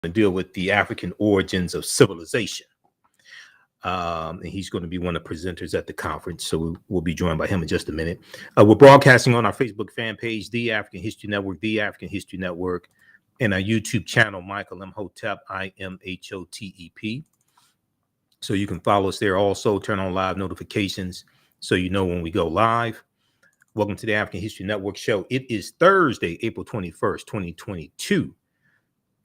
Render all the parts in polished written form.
to deal with the African origins of civilization. And he's going to be one of the presenters at the conference. So we'll be joined by him in just a minute. We're broadcasting on our Facebook fan page, The African History Network, The African History Network, and our YouTube channel, Michael Imhotep, Imhotep. So you can follow us there. Also, turn on live notifications so you know when we go live. Welcome to the African History Network show. It is Thursday, April 21st, 2022.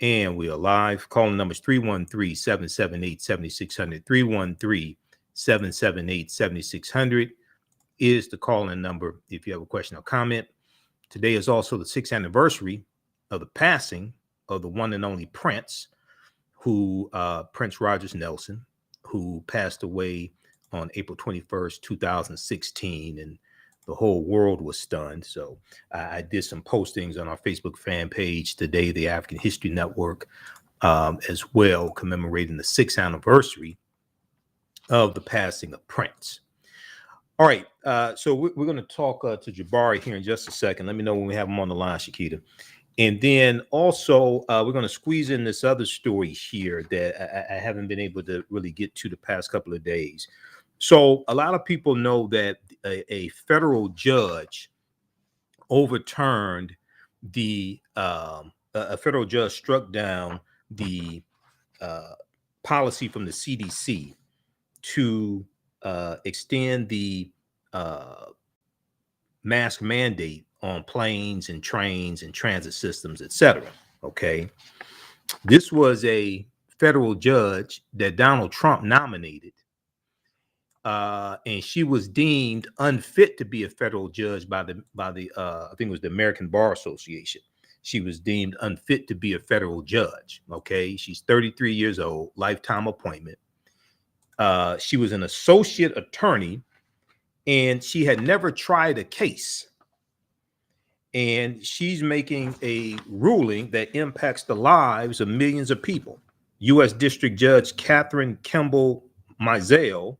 And we are live. Calling numbers 313-778-7600. 313-778-7600 is the call-in number if you have a question or comment. Today is also the 6th anniversary of the passing of the one and only Prince, Prince Rogers Nelson, who passed away on April 21st, 2016. And the whole world was stunned. So I did some postings on our Facebook fan page today, the African History Network, as well, commemorating the 6th anniversary of the passing of Prince. All right. So we're going to talk to Jabari here in just a second. Let me know when we have him on the line, Shakita. And then also we're going to squeeze in this other story here that I haven't been able to really get to the past couple of days. So a lot of people know that a federal judge overturned a federal judge struck down the policy from the CDC to extend the mask mandate on planes and trains and transit systems, etc. Okay. This was a federal judge that Donald Trump nominated. And she was deemed unfit to be a federal judge by the I think it was the American Bar Association. She was deemed unfit to be a federal judge. Okay, she's 33 years old, lifetime appointment. She was an associate attorney, and she had never tried a case. And she's making a ruling that impacts the lives of millions of people. U.S. District Judge Catherine Kimball Mizell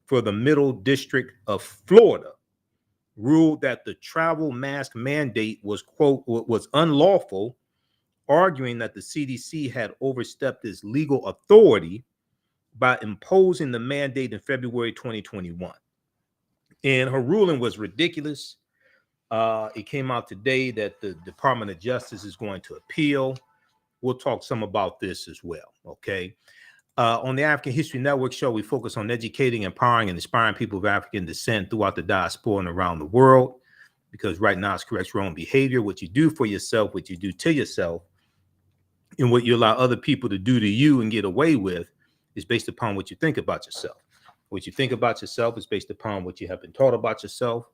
for the Middle District of Florida ruled that the travel mask mandate was, quote, was unlawful, arguing that the CDC had overstepped its legal authority by imposing the mandate in February 2021. And her ruling was ridiculous. It came out today that the Department of Justice is going to appeal. We'll talk some about this as well, okay? On the African History Network show, we focus on educating, empowering, and inspiring people of African descent throughout the diaspora and around the world, because right now it's correct your own behavior. What you do for yourself, what you do to yourself, and what you allow other people to do to you and get away with is based upon what you think about yourself. What you think about yourself is based upon what you have been taught about yourself.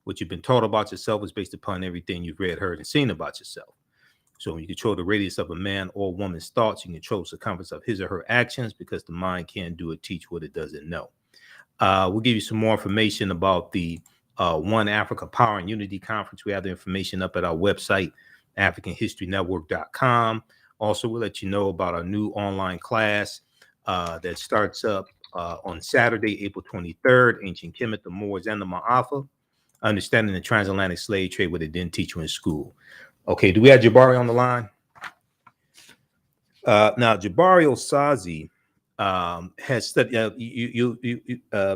What you've been taught about yourself is based upon everything you've read, heard, and seen about yourself. So when you control the radius of a man or woman's thoughts, you control the circumference of his or her actions, because the mind can't do or teach what it doesn't know. We'll give you some more information about the One Africa Power and Unity Conference. We have the information up at our website, AfricanHistoryNetwork.com. Also, we'll let you know about our new online class that starts up on Saturday, April 23rd, Ancient Kemet, the Moors, and the Ma'afa, Understanding the Transatlantic Slave Trade, what they didn't teach you in school. Okay, do we have Jabari on the line? Now, Jabari Osaze has studied.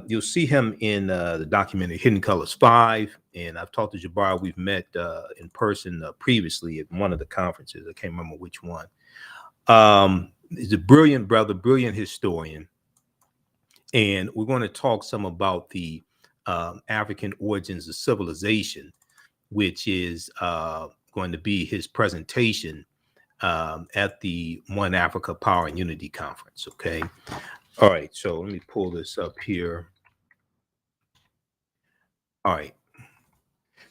You'll see him in the documentary Hidden Colors 5, and I've talked to Jabari. We've met in person previously at one of the conferences. I can't remember which one. He's a brilliant brother, brilliant historian, and we're going to talk some about the African origins of civilization, which is going to be his presentation at the One Africa Power and Unity Conference. Okay. All right. So let me pull this up here. All right.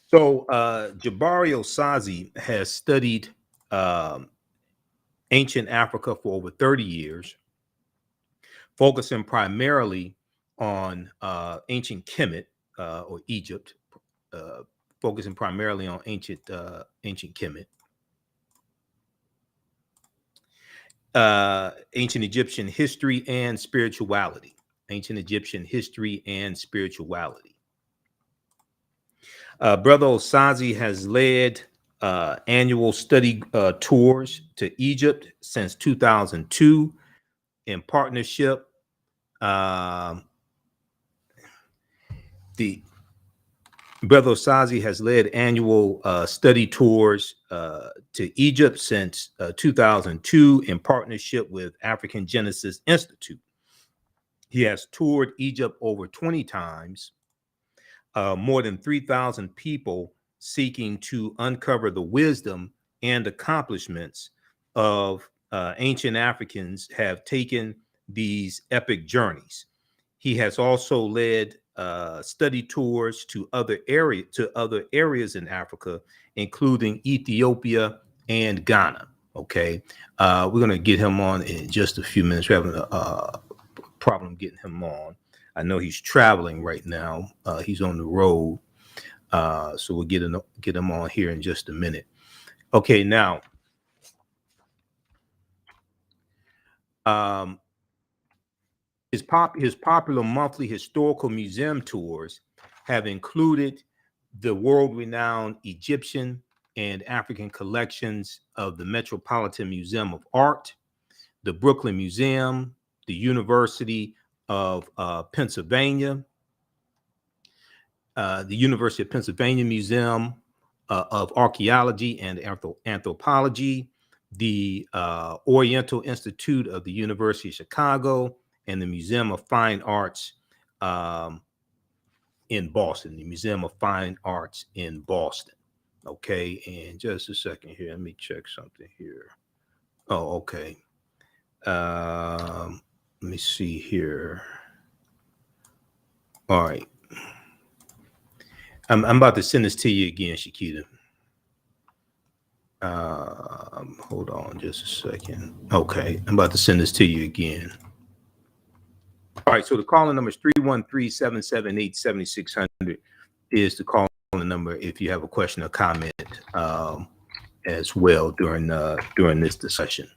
So Jabari Osaze has studied ancient Africa for over 30 years, focusing primarily on ancient Kemet or Egypt, focusing primarily on ancient Kemet, ancient Egyptian history and spirituality. Ancient Egyptian history and spirituality. Brother Osaze has led annual study tours to Egypt since 2002 in partnership. The Brother Osaze has led annual study tours to Egypt since 2002 in partnership with African Genesis Institute. He has toured Egypt over 20 times, more than 3,000 people seeking to uncover the wisdom and accomplishments of ancient Africans have taken these epic journeys. He has also led study tours to other areas in Africa, including Ethiopia and Ghana. Okay, we're going to get him on in just a few minutes. We're having a problem getting him on. I know he's traveling right now. He's on the road, so we'll get him on here in just a minute. Okay, now, his popular monthly historical museum tours have included the world-renowned Egyptian and African collections of the Metropolitan Museum of Art, the Brooklyn Museum, the University of Pennsylvania, the University of Pennsylvania Museum of Archaeology and Anthropology, the Oriental Institute of the University of Chicago, and the Museum of Fine Arts in Boston, the Museum of Fine Arts in Boston. Okay, and just a second here. Let me check something here. Oh, okay. Let me see here. All right. I'm about to send this to you again, Shakita. Hold on just a second. Okay, I'm about to send this to you again. All right, so the calling number is 313-778-7600 is the calling number if you have a question or comment as well during this discussion.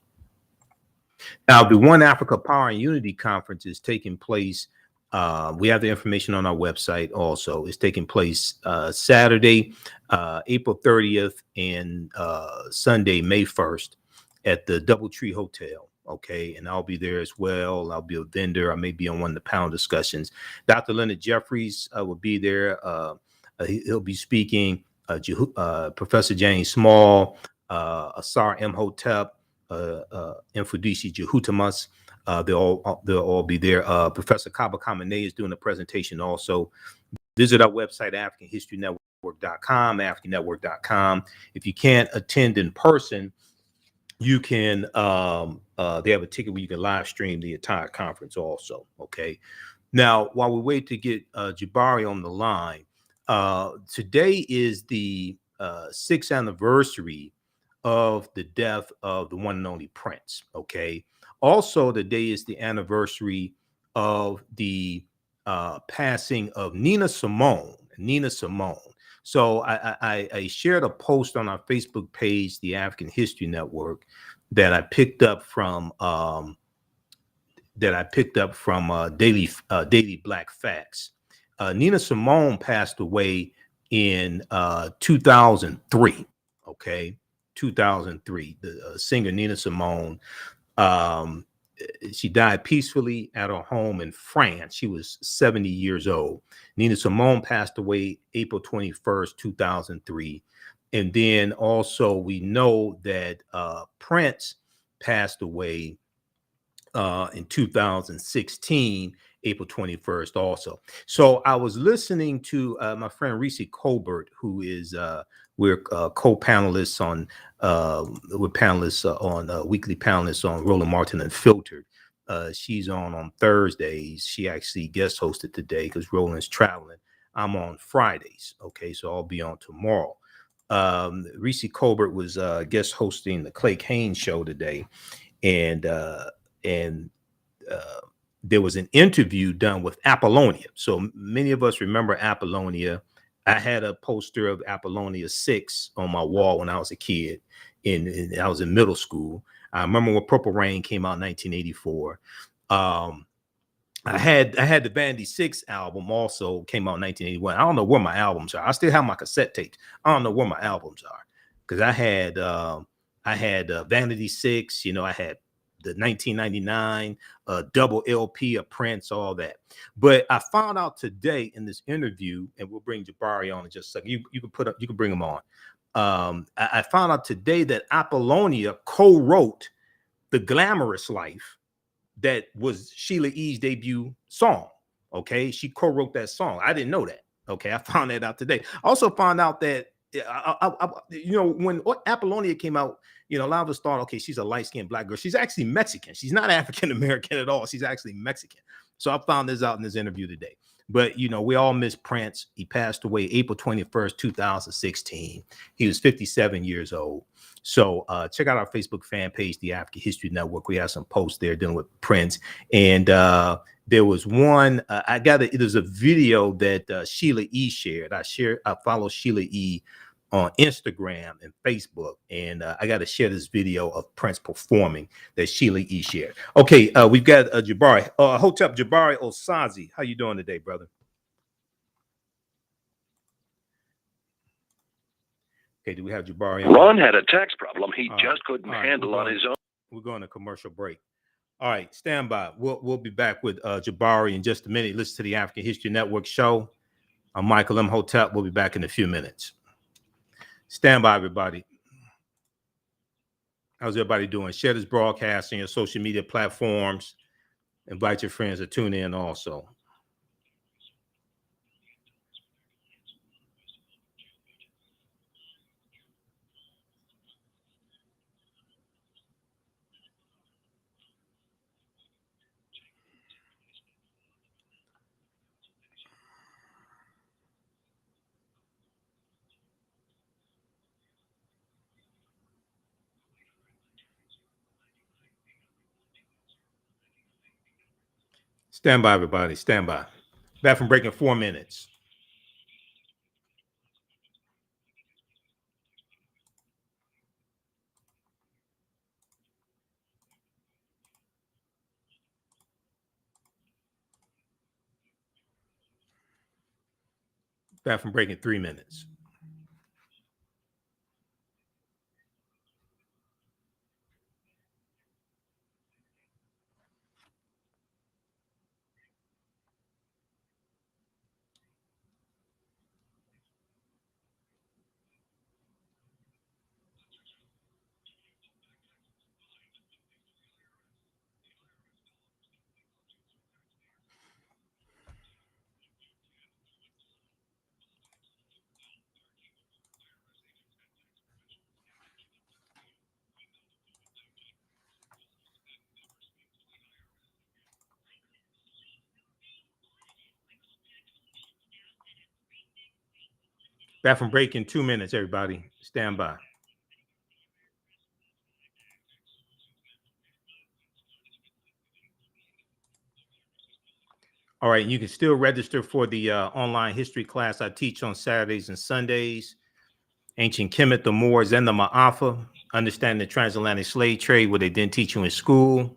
Now, the One Africa Power and Unity Conference is taking place. We have the information on our website also. It's taking place Saturday, April 30th and Sunday, May 1st at the Doubletree Hotel. Okay, and I'll be there as well. I'll be a vendor. I may be on one of the panel discussions. Dr. Leonard Jeffries will be there. He'll be speaking. Professor James Small, Asar Imhotep, Infudisi Jehutamas. They'll all be there. Professor Kaba Kamene is doing a presentation also. Visit our website, AfricanHistoryNetwork.com, AfricanNetwork.com. If you can't attend in person, you can, they have a ticket where you can live stream the entire conference also, okay? Now, while we wait to get Jabari on the line, today is the 6th anniversary of the death of the one and only Prince, okay? Also, today is the anniversary of the passing of Nina Simone. So I shared a post on our Facebook page, the African History Network, that I picked up from Daily Black Facts. Nina Simone passed away in 2003. Okay, 2003. The singer Nina Simone. She died peacefully at her home in France. She was 70 years old. Nina Simone passed away April 21st, 2003. And then also we know that Prince passed away in 2016, April 21st also. So I was listening to my friend Reese Colbert, who is we're co-panelists on weekly panelists on Roland Martin Unfiltered. She's on Thursdays. She actually guest hosted today because Roland's traveling. I'm on Fridays. Okay, so I'll be on tomorrow. Reese Colbert was guest hosting the TheAHNShow today, and there was an interview done with Apollonia. So many of us remember Apollonia. I had a poster of Apollonia 6 on my wall when I was a kid, and I was in middle school. I remember when Purple Rain came out in 1984. I had the Vanity 6 album also came out in 1981. I don't know where my albums are. I still have my cassette tapes. I don't know where my albums are. because I had Vanity 6, you know, I had the 1999 double LP of Prince, all that. But I found out today in this interview, and we'll bring Jabari on in just a second. You can bring him on. I found out today that Apollonia co-wrote The Glamorous Life, that was Sheila E.'s debut song. Okay, she co-wrote that song. I didn't know that. Okay, I found that out today. I also found out that you know, when Apollonia came out, you know, a lot of us thought, okay, she's a light-skinned black girl. She's actually Mexican. She's not African American at all. She's actually Mexican. So I found this out in this interview today. But you know, we all miss Prince. He passed away April 21st, 2016. He was 57 years old. So check out our Facebook fan page, The African History Network. We have some posts there dealing with Prince. And there was one, there's a video that Sheila E. shared. I follow Sheila E. on Instagram and Facebook. And I got to share this video of Prince performing that Sheila E. shared. Okay, we've got Jabari. Hotep Jabari Osaze. How you doing today, brother? Okay, do we have Jabari on? Ron had a tax problem he just couldn't handle on his own. We're going to commercial break. All right, stand by. We'll be back with Jabari in just a minute. Listen to the African History Network show. I'm Michael Imhotep. We'll be back in a few minutes. Stand by, everybody. How's everybody doing? Share this broadcast on your social media platforms. Invite your friends to tune in also. Stand by, everybody. Stand by. Back from break in 4 minutes. Back from break in 3 minutes. Back from break in 2 minutes, everybody. Stand by. All right, you can still register for the online history class I teach on Saturdays and Sundays. Ancient Kemet, the Moors, and the Ma'afa. Understanding the transatlantic slave trade, what they didn't teach you in school.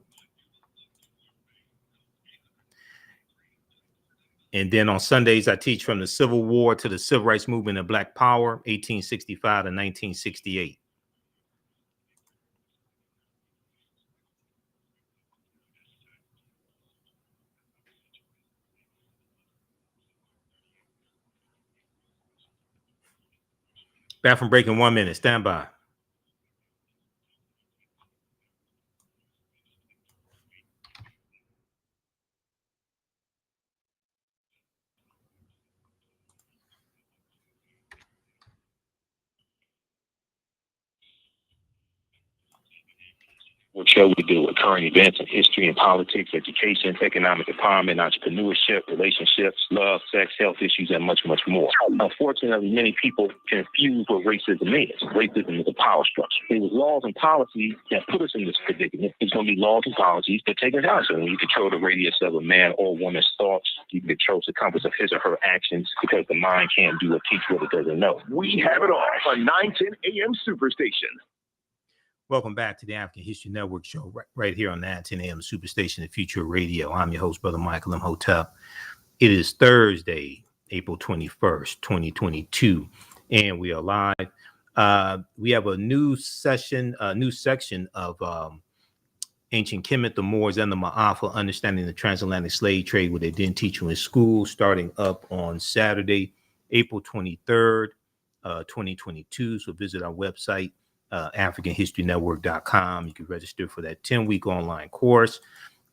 And then on Sundays, I teach from the Civil War to the Civil Rights Movement and Black Power, 1865 to 1968. Back from break in 1 minute. Stand by. Show we deal with current events in history and politics, education, economic empowerment, entrepreneurship, relationships, love, sex, health issues, and much, much more. Unfortunately, many people confuse what racism is. Racism is a power structure. It was laws and policies that put us in this predicament. It's going to be laws and policies that take us out. So when you control the radius of a man or woman's thoughts, you can control the compass of his or her actions, because the mind can't do or teach what it doesn't know. We have it all on 910 AM Superstation. Welcome back to the African History Network show, right here on 910 AM Superstation, the Future Radio. I'm your host, Brother Michael Imhotep. It is Thursday, April 21st, 2022, and we are live. We have a new section of Ancient Kemet, the Moors, and the Ma'afa, Understanding the Transatlantic Slave Trade, what they didn't teach you in school, starting up on Saturday, April 23rd, 2022. So visit our website, AfricanHistoryNetwork.com. You can register for that 10-week online course.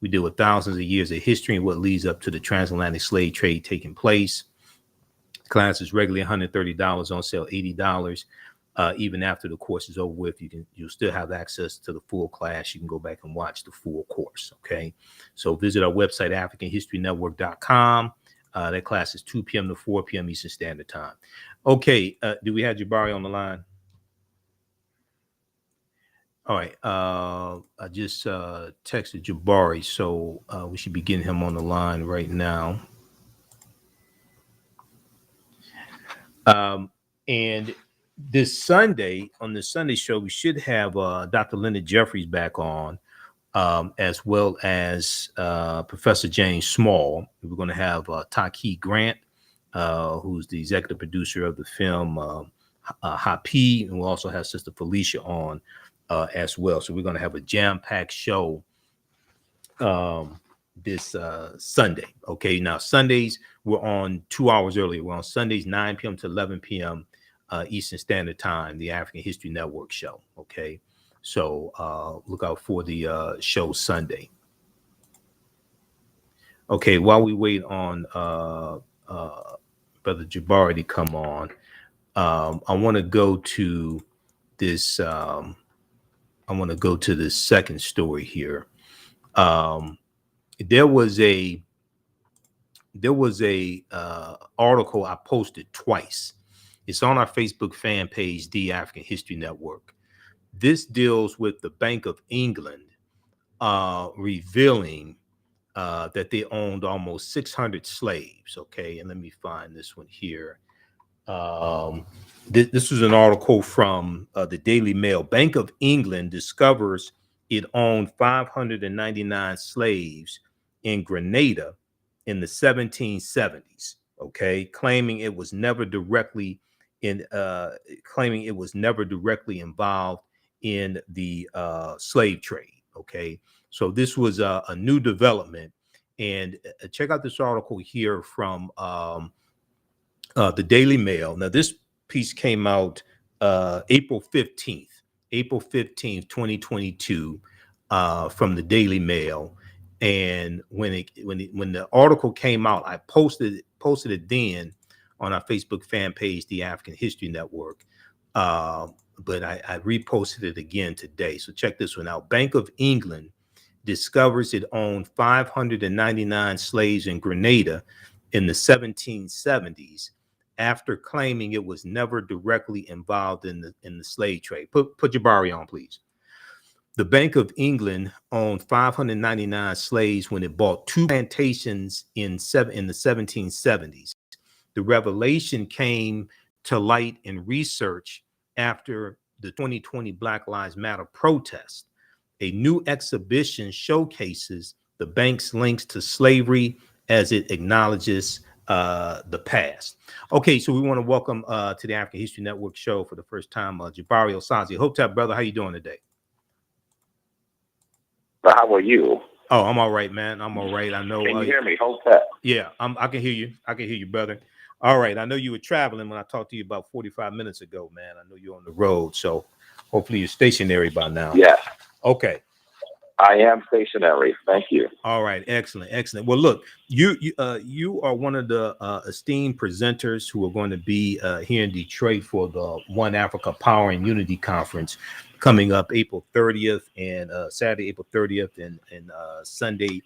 We deal with thousands of years of history and what leads up to the transatlantic slave trade taking place. Class is regularly $130, on sale $80. Even after the course is over with, you'll still have access to the full class. You can go back and watch the full course. Okay, so visit our website, AfricanHistoryNetwork.com. That class is 2 p.m. to 4 p.m. Eastern Standard Time. Okay, do we have Jabari on the line? All right, I just texted Jabari, so we should be getting him on the line right now. And this Sunday, on the Sunday show, we should have Dr. Linda Jeffries back on, as well as Professor James Small. We're going to have Taki Grant, who's the executive producer of the film Hapi, and we'll also have Sister Felicia on as well. So we're going to have a jam-packed show this Sunday. Okay, now Sundays we're on 2 hours earlier. We're on Sundays 9 p.m. to 11 p.m. Eastern Standard Time, the African History Network show. Okay, so look out for the show Sunday. Okay, while we wait on Brother Jabari to come on, I want to go to this. I want to go to the second story here. There was a article I posted twice. It's on our Facebook fan page, The African History Network. This deals with the Bank of England revealing that they owned almost 600 slaves. Okay, and let me find this one here. This was an article from the Daily Mail. Bank of England discovers it owned 599 slaves in Grenada in the 1770s. Okay, claiming it was never directly involved in the slave trade. Okay, so this was a new development, and check out this article here from the Daily Mail. Now, this piece came out April 15th, 2022, from the Daily Mail. And when the article came out, I posted it then on our Facebook fan page, The African History Network. But I reposted it again today. So check this one out. Bank of England discovers it owned 599 slaves in Grenada in the 1770s, after claiming it was never directly involved in the slave trade. Put Jabari on, please. The Bank of England owned 599 slaves when it bought 2 plantations in the 1770s. The revelation came to light in research after the 2020 Black Lives Matter protest. A new exhibition showcases the bank's links to slavery as it acknowledges the past. Okay, so we want to welcome to the African History Network show for the first time Jabari Osaze. Hotep, brother, how you doing today? How are you? Oh, I'm all right, man. I'm all right. I know. Can you hear me? Hotep. Yeah, I can hear you. I can hear you, brother. All right. I know you were traveling when I talked to you about 45 minutes ago, man. I know you're on the road, so hopefully you're stationary by now. Yes. Okay. I am stationary. Thank you. All right, excellent. Well, look, you are one of the esteemed presenters who are going to be here in Detroit for the One Africa Power and Unity Conference coming up April 30th and Saturday, April 30th, and Sunday,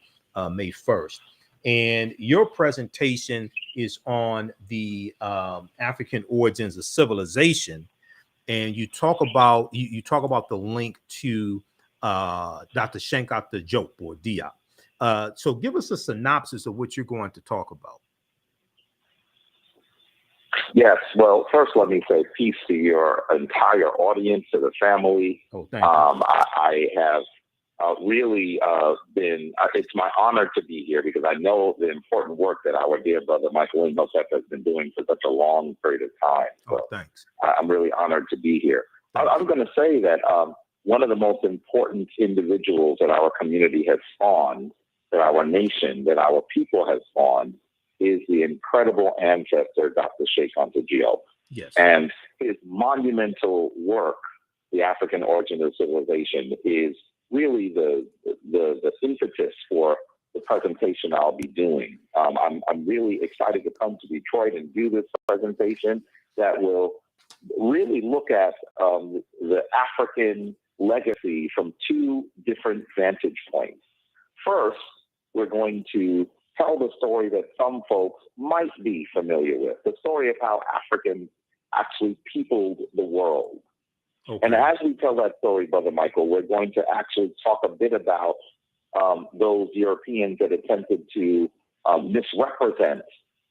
May 1st. And your presentation is on the African origins of civilization, and you talk about the link to Dr. Shankat Diop or Diop. So give us a synopsis of what you're going to talk about. Yes. Well, first, let me say peace to your entire audience, to the family. Oh, thank you. I have really been, it's my honor to be here because I know the important work that our dear brother Michael Imhotep has been doing for such a long period of time. So thanks. I'm really honored to be here. I'm going to say that one of the most important individuals that our community has spawned, that our nation, that our people has spawned, is the incredible ancestor, Dr. Sheikh Anta Diop. Yes. And his monumental work, The African Origin of Civilization, is really the impetus for the presentation I'll be doing. I'm really excited to come to Detroit and do this presentation that will really look at the African legacy from two different vantage points. First, we're going to tell the story that some folks might be familiar with, the story of how Africans actually peopled the world. Okay. And as we tell that story, Brother Michael, we're going to actually talk a bit about those Europeans that attempted to misrepresent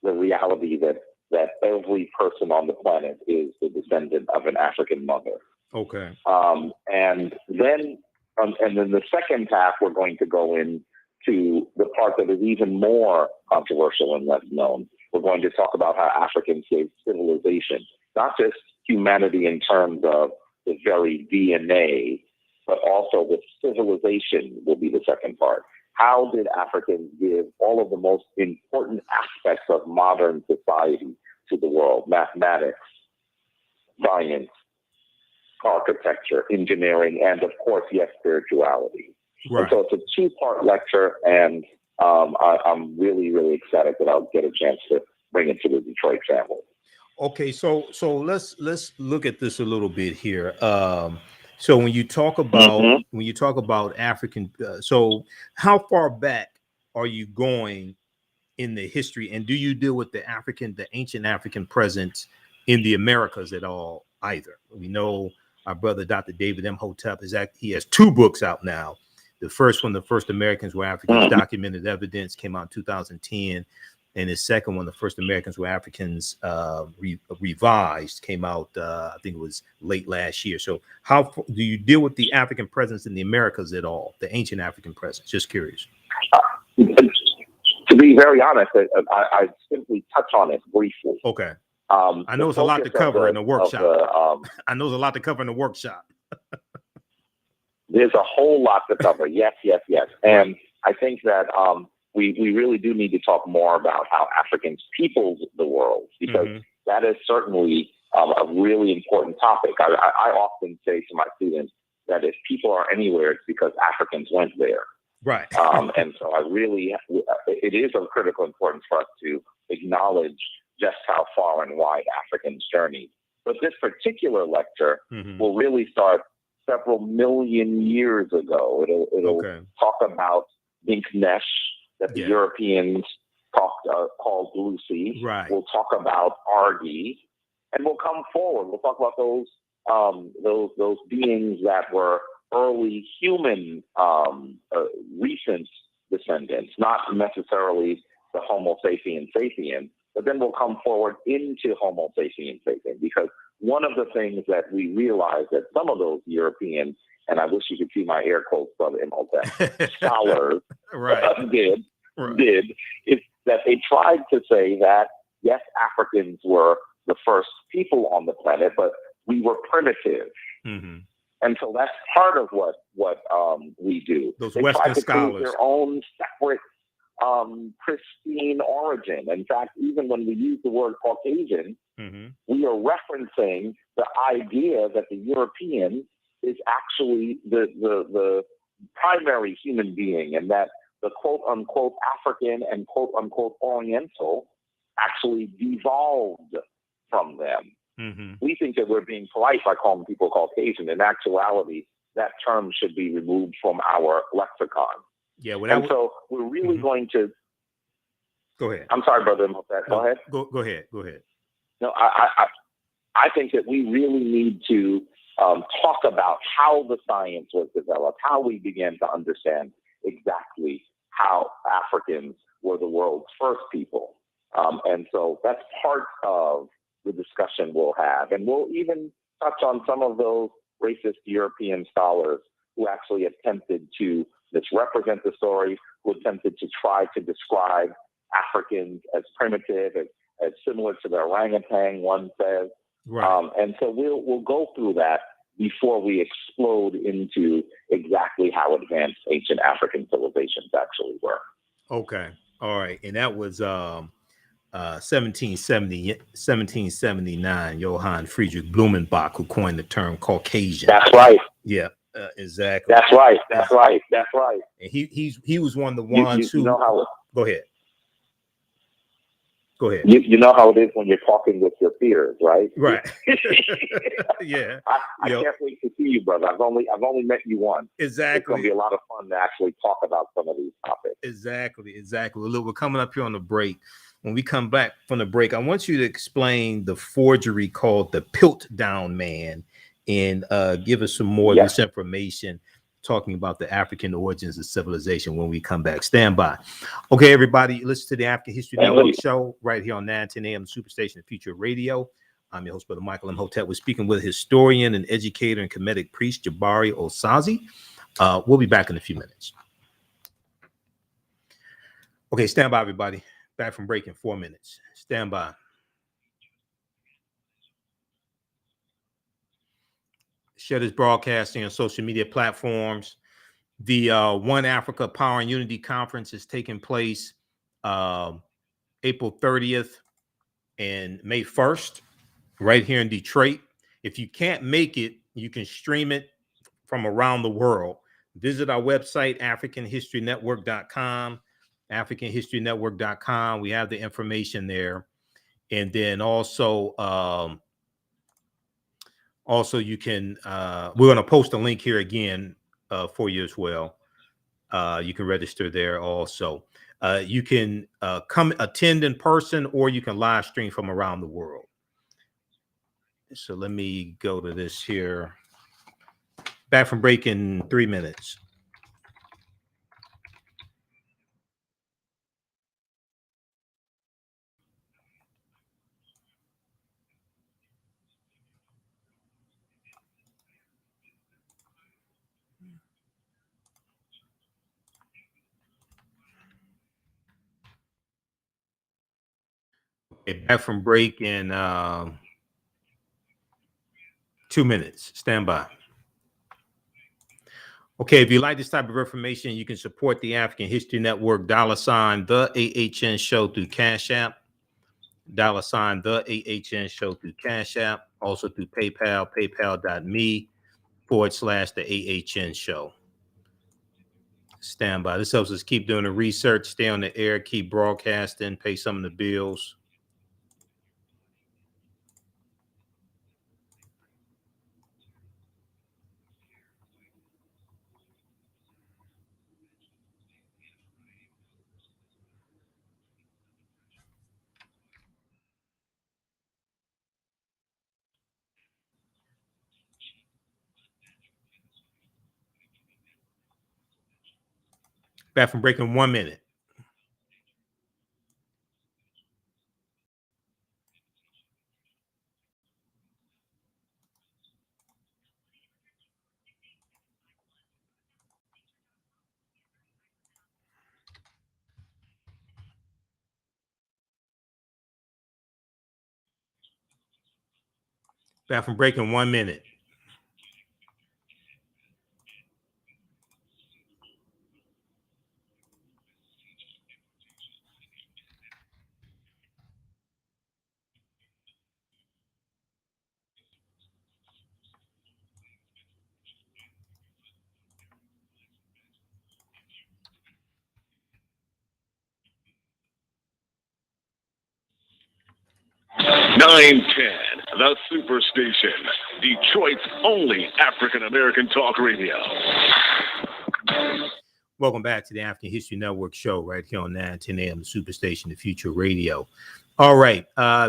the reality that every person on the planet is the descendant of an African mother. Okay. And then the second half, we're going to go into the part that is even more controversial and less known. We're going to talk about how Africans gave civilization, not just humanity in terms of the very DNA, but also the civilization will be the second part. How did Africans give all of the most important aspects of modern society to the world? Mathematics, science, architecture, engineering, and of course, yes, spirituality. Right. And so it's a two-part lecture, and I'm really, really excited that I'll get a chance to bring it to the Detroit family. Okay, so let's look at this a little bit here. So when you talk about African, so how far back are you going in the history, and do you deal with the ancient African presence in the Americas at all either? We know our brother Dr. David Imhotep he has two books out now. The first one, The First Americans Were Africans, Documented Evidence, came out in 2010. And his second one, The First Americans Were Africans, Revised, came out, I think it was late last year. So how do you deal with the African presence in the Americas at all, the ancient African presence? Just curious. To be very honest, I simply touch on it briefly. Okay. I know it's a lot to cover in a workshop. I know there's a lot to cover in a workshop. There's a whole lot to cover. Yes. And I think that we really do need to talk more about how Africans peopled the world, because that is certainly a really important topic. I often say to my students that if people are anywhere, it's because Africans went there. Right. And so it is of critical importance for us to acknowledge just how far and wide Africans journeyed. But this particular lecture will really start several million years ago. It'll talk about Dinknesh, that the Europeans called Lucy. Right. We'll talk about Argi, and we'll come forward. We'll talk about those beings that were early human, recent descendants, not necessarily the Homo sapien sapien, but then we'll come forward into Homo sapien sapien, because one of the things that we realized that some of those European, and I wish you could see my air quotes, Brother Imhotep, scholars did, is that they tried to say that, yes, Africans were the first people on the planet, but we were primitive. And so that's part of what we do. Those they Western try to scholars. create their own separate, pristine origin. In fact, even when we use the word Caucasian, we are referencing the idea that the European is actually the primary human being, and that the quote-unquote African and quote-unquote Oriental actually devolved from them. We think that we're being polite by calling people Caucasian. In actuality, that term should be removed from our lexicon. Yeah, so we're really going to... Go ahead. I'm sorry, Brother Imhotep. Go ahead. Go ahead. No, I think that we really need to talk about how the science was developed, how we began to understand exactly how Africans were the world's first people. And so that's part of the discussion we'll have. And we'll even touch on some of those racist European scholars who actually attempted to misrepresent the story, who attempted to try to describe Africans as primitive, as similar to the orangutan, one says. Right. And so we'll go through that before we explode into exactly how advanced ancient African civilizations actually were. Okay. All right. And that was 1779, Johann Friedrich Blumenbach, who coined the term Caucasian. That's right. Yeah, exactly. That's right. That's right. That's right. And he was one of the ones who. You know how Go ahead. Go ahead. You know how it is when you're talking with your peers, right? Right. Yeah. I can't wait to see you, brother. I've only met you once. Exactly. It's going to be a lot of fun to actually talk about some of these topics. Exactly. Well, look, we're coming up here on the break. When we come back from the break, I want you to explain the forgery called the Piltdown Man and give us some more of this information, talking about the African origins of civilization when we come back. Stand by. Okay, everybody, listen to the African History Network show right here on 910 AM Superstation Future Radio. I'm your host, Brother Michael Imhotep. We're speaking with historian and educator and Kemetic priest Jabari Osaze. We'll be back in a few minutes. Okay, stand by, everybody. Back from break in 4 minutes. Stand by. Share this broadcasting on social media platforms. The One Africa Power and Unity Conference is taking place April 30th and May 1st, right here in Detroit. If you can't make it, you can stream it from around the world. Visit our website, AfricanHistoryNetwork.com, AfricanHistoryNetwork.com. We have the information there. And then also you can, we're going to post a link here again for you as well. You can register there also. You can come attend in person, or you can live stream from around the world. So let me go to this here. Back from break in 3 minutes. Okay, back from break in 2 minutes. Stand by. Okay, if you like this type of information, you can support the African History Network, $ the AHN show through Cash App, $ the AHN show through Cash App, also through PayPal, paypal.me/the AHN show. Stand by. This helps us keep doing the research, stay on the air, keep broadcasting, pay some of the bills. Back from break in 1 minute. Back from break in 1 minute. The Superstation, Detroit's only African-American talk radio. Welcome back to the African History Network show right here on 910 AM Superstation, the Future Radio. All right.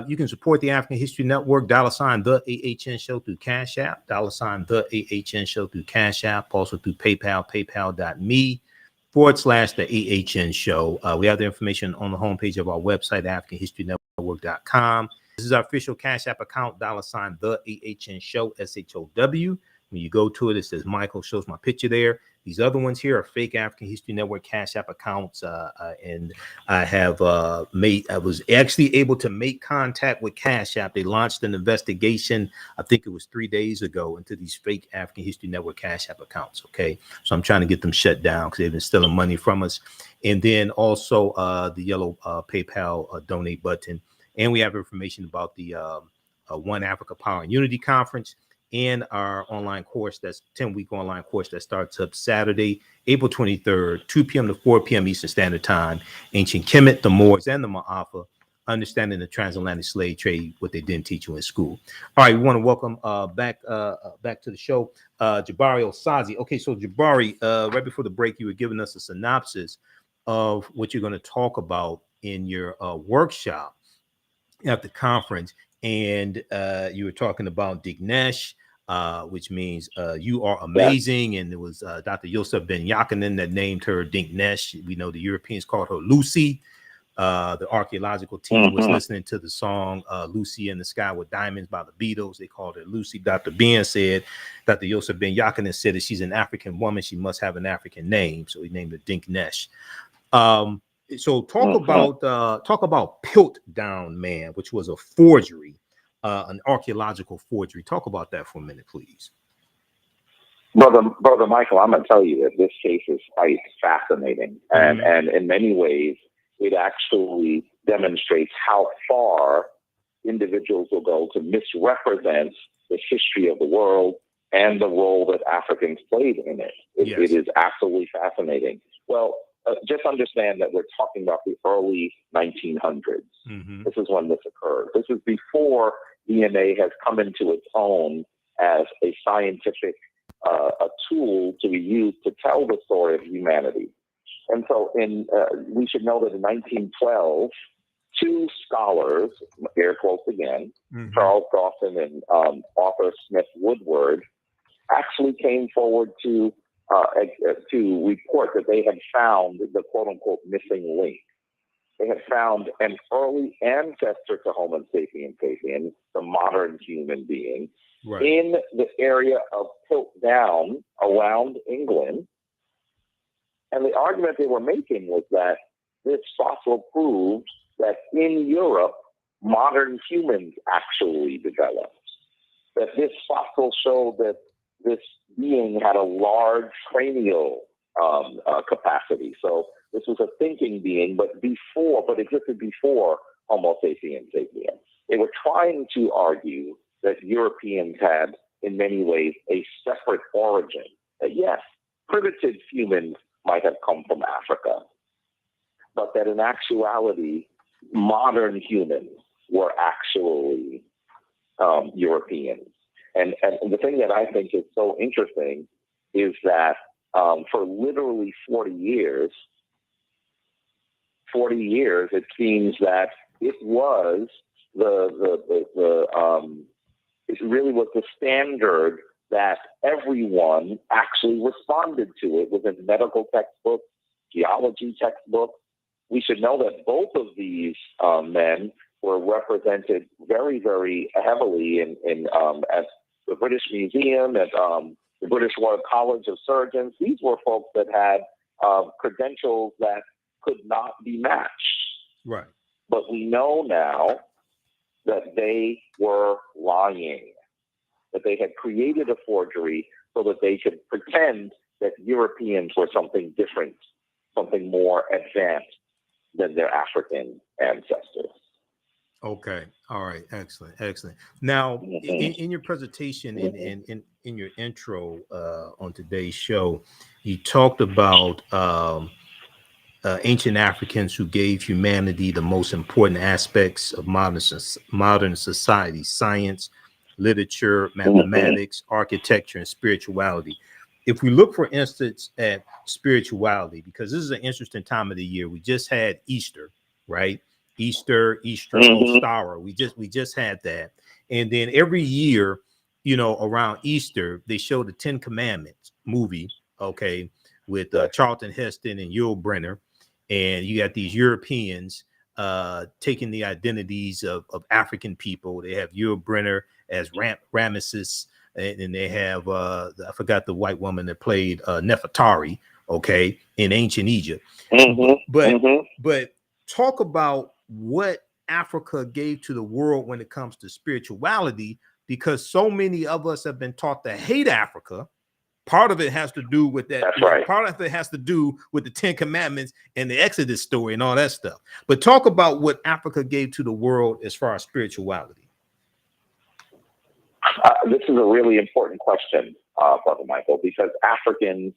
You can support the African History Network, $ the AHN show through Cash App, $ the AHN show through Cash App, also through PayPal, paypal.me/the AHN show. We have the information on the homepage of our website, AfricanHistoryNetwork.com. This is our official Cash App account, $ the AHN show, SHOW. When you go to it, it says Michael, shows my picture there. These other ones here are fake African History Network Cash App accounts. And I was actually able to make contact with Cash App. They launched an investigation, I think it was 3 days ago, into these fake African History Network Cash App accounts. Okay. So I'm trying to get them shut down because they've been stealing money from us. And then also the yellow PayPal donate button. And we have information about the One Africa Power and Unity Conference, and our online course, that's 10-week online course that starts up Saturday, April 23rd, 2 p.m. to 4 p.m. Eastern Standard Time. Ancient Kemet, the Moors, and the Ma'afa, understanding the transatlantic slave trade, what they didn't teach you in school. All right, we want to welcome back to the show, Jabari Osaze. Okay, so Jabari, right before the break, you were giving us a synopsis of what you're going to talk about in your workshop at the conference. And you were talking about Dignesh, which means you are amazing. Yeah. And it was Dr. Yosef Ben Yakinen that named her Dignesh. We know the Europeans called her Lucy. The archaeological team was listening to the song Lucy in the Sky with Diamonds by the Beatles. They called her Lucy. Dr. Ben said, Dr. Yosef Ben Yakinen said that she's an African woman. She must have an African name. So he named her Dignesh. So talk about Piltdown Man, which was a forgery, an archaeological forgery. Talk about that for a minute, please. Brother Michael, I'm going to tell you that this case is quite fascinating. And in many ways, it actually demonstrates how far individuals will go to misrepresent the history of the world and the role that Africans played in it. It is absolutely fascinating. Well, just understand that we're talking about the early 1900s. This is when this occurred. This is before DNA has come into its own as a scientific a tool to be used to tell the story of humanity. And so we should know that in 1912, two scholars, air quotes again, Charles Dawson and Arthur Smith Woodward, actually came forward to report that they had found the quote-unquote missing link. They had found an early ancestor to Homo sapiens sapiens, the modern human being, in the area of Piltdown around England. And the argument they were making was that this fossil proved that in Europe, modern humans actually developed. That this fossil showed that this being had a large cranial capacity. So this was a thinking being, but existed before Homo sapiens sapiens. They were trying to argue that Europeans had, in many ways, a separate origin. That yes, primitive humans might have come from Africa, but that in actuality, modern humans were actually Europeans. And the thing that I think is so interesting is that for literally 40 years, it seems that it was it really was the standard that everyone actually responded to. It was in medical textbooks, geology textbooks. We should know that both of these men were represented very, very heavily at the British Museum, at the British Royal College of Surgeons. These were folks that had credentials that could not be matched. Right. But we know now that they were lying, that they had created a forgery so that they could pretend that Europeans were something different, something more advanced than their African ancestors. Okay. All right. Excellent. Now, in your presentation, in your intro on today's show, you talked about ancient Africans who gave humanity the most important aspects of modern society: science, literature, mathematics, architecture, and spirituality. If we look, for instance, at spirituality, because this is an interesting time of the year, we just had Easter, right? Easter, Ostara. We just had that. And then every year, around Easter, they show the 10 Commandments movie, okay, with Charlton Heston and Yul Brynner. And you got these Europeans taking the identities of African people. They have Yul Brynner as Ramesses, and they have I forgot the white woman that played Nefertari, okay, in ancient Egypt. But talk about what Africa gave to the world when it comes to spirituality, because so many of us have been taught to hate Africa. Part of it has to do with that. That's right. Part of it has to do with the 10 Commandments and the Exodus story and all that stuff. But talk about what Africa gave to the world as far as spirituality. This is a really important question, Brother Michael, because Africans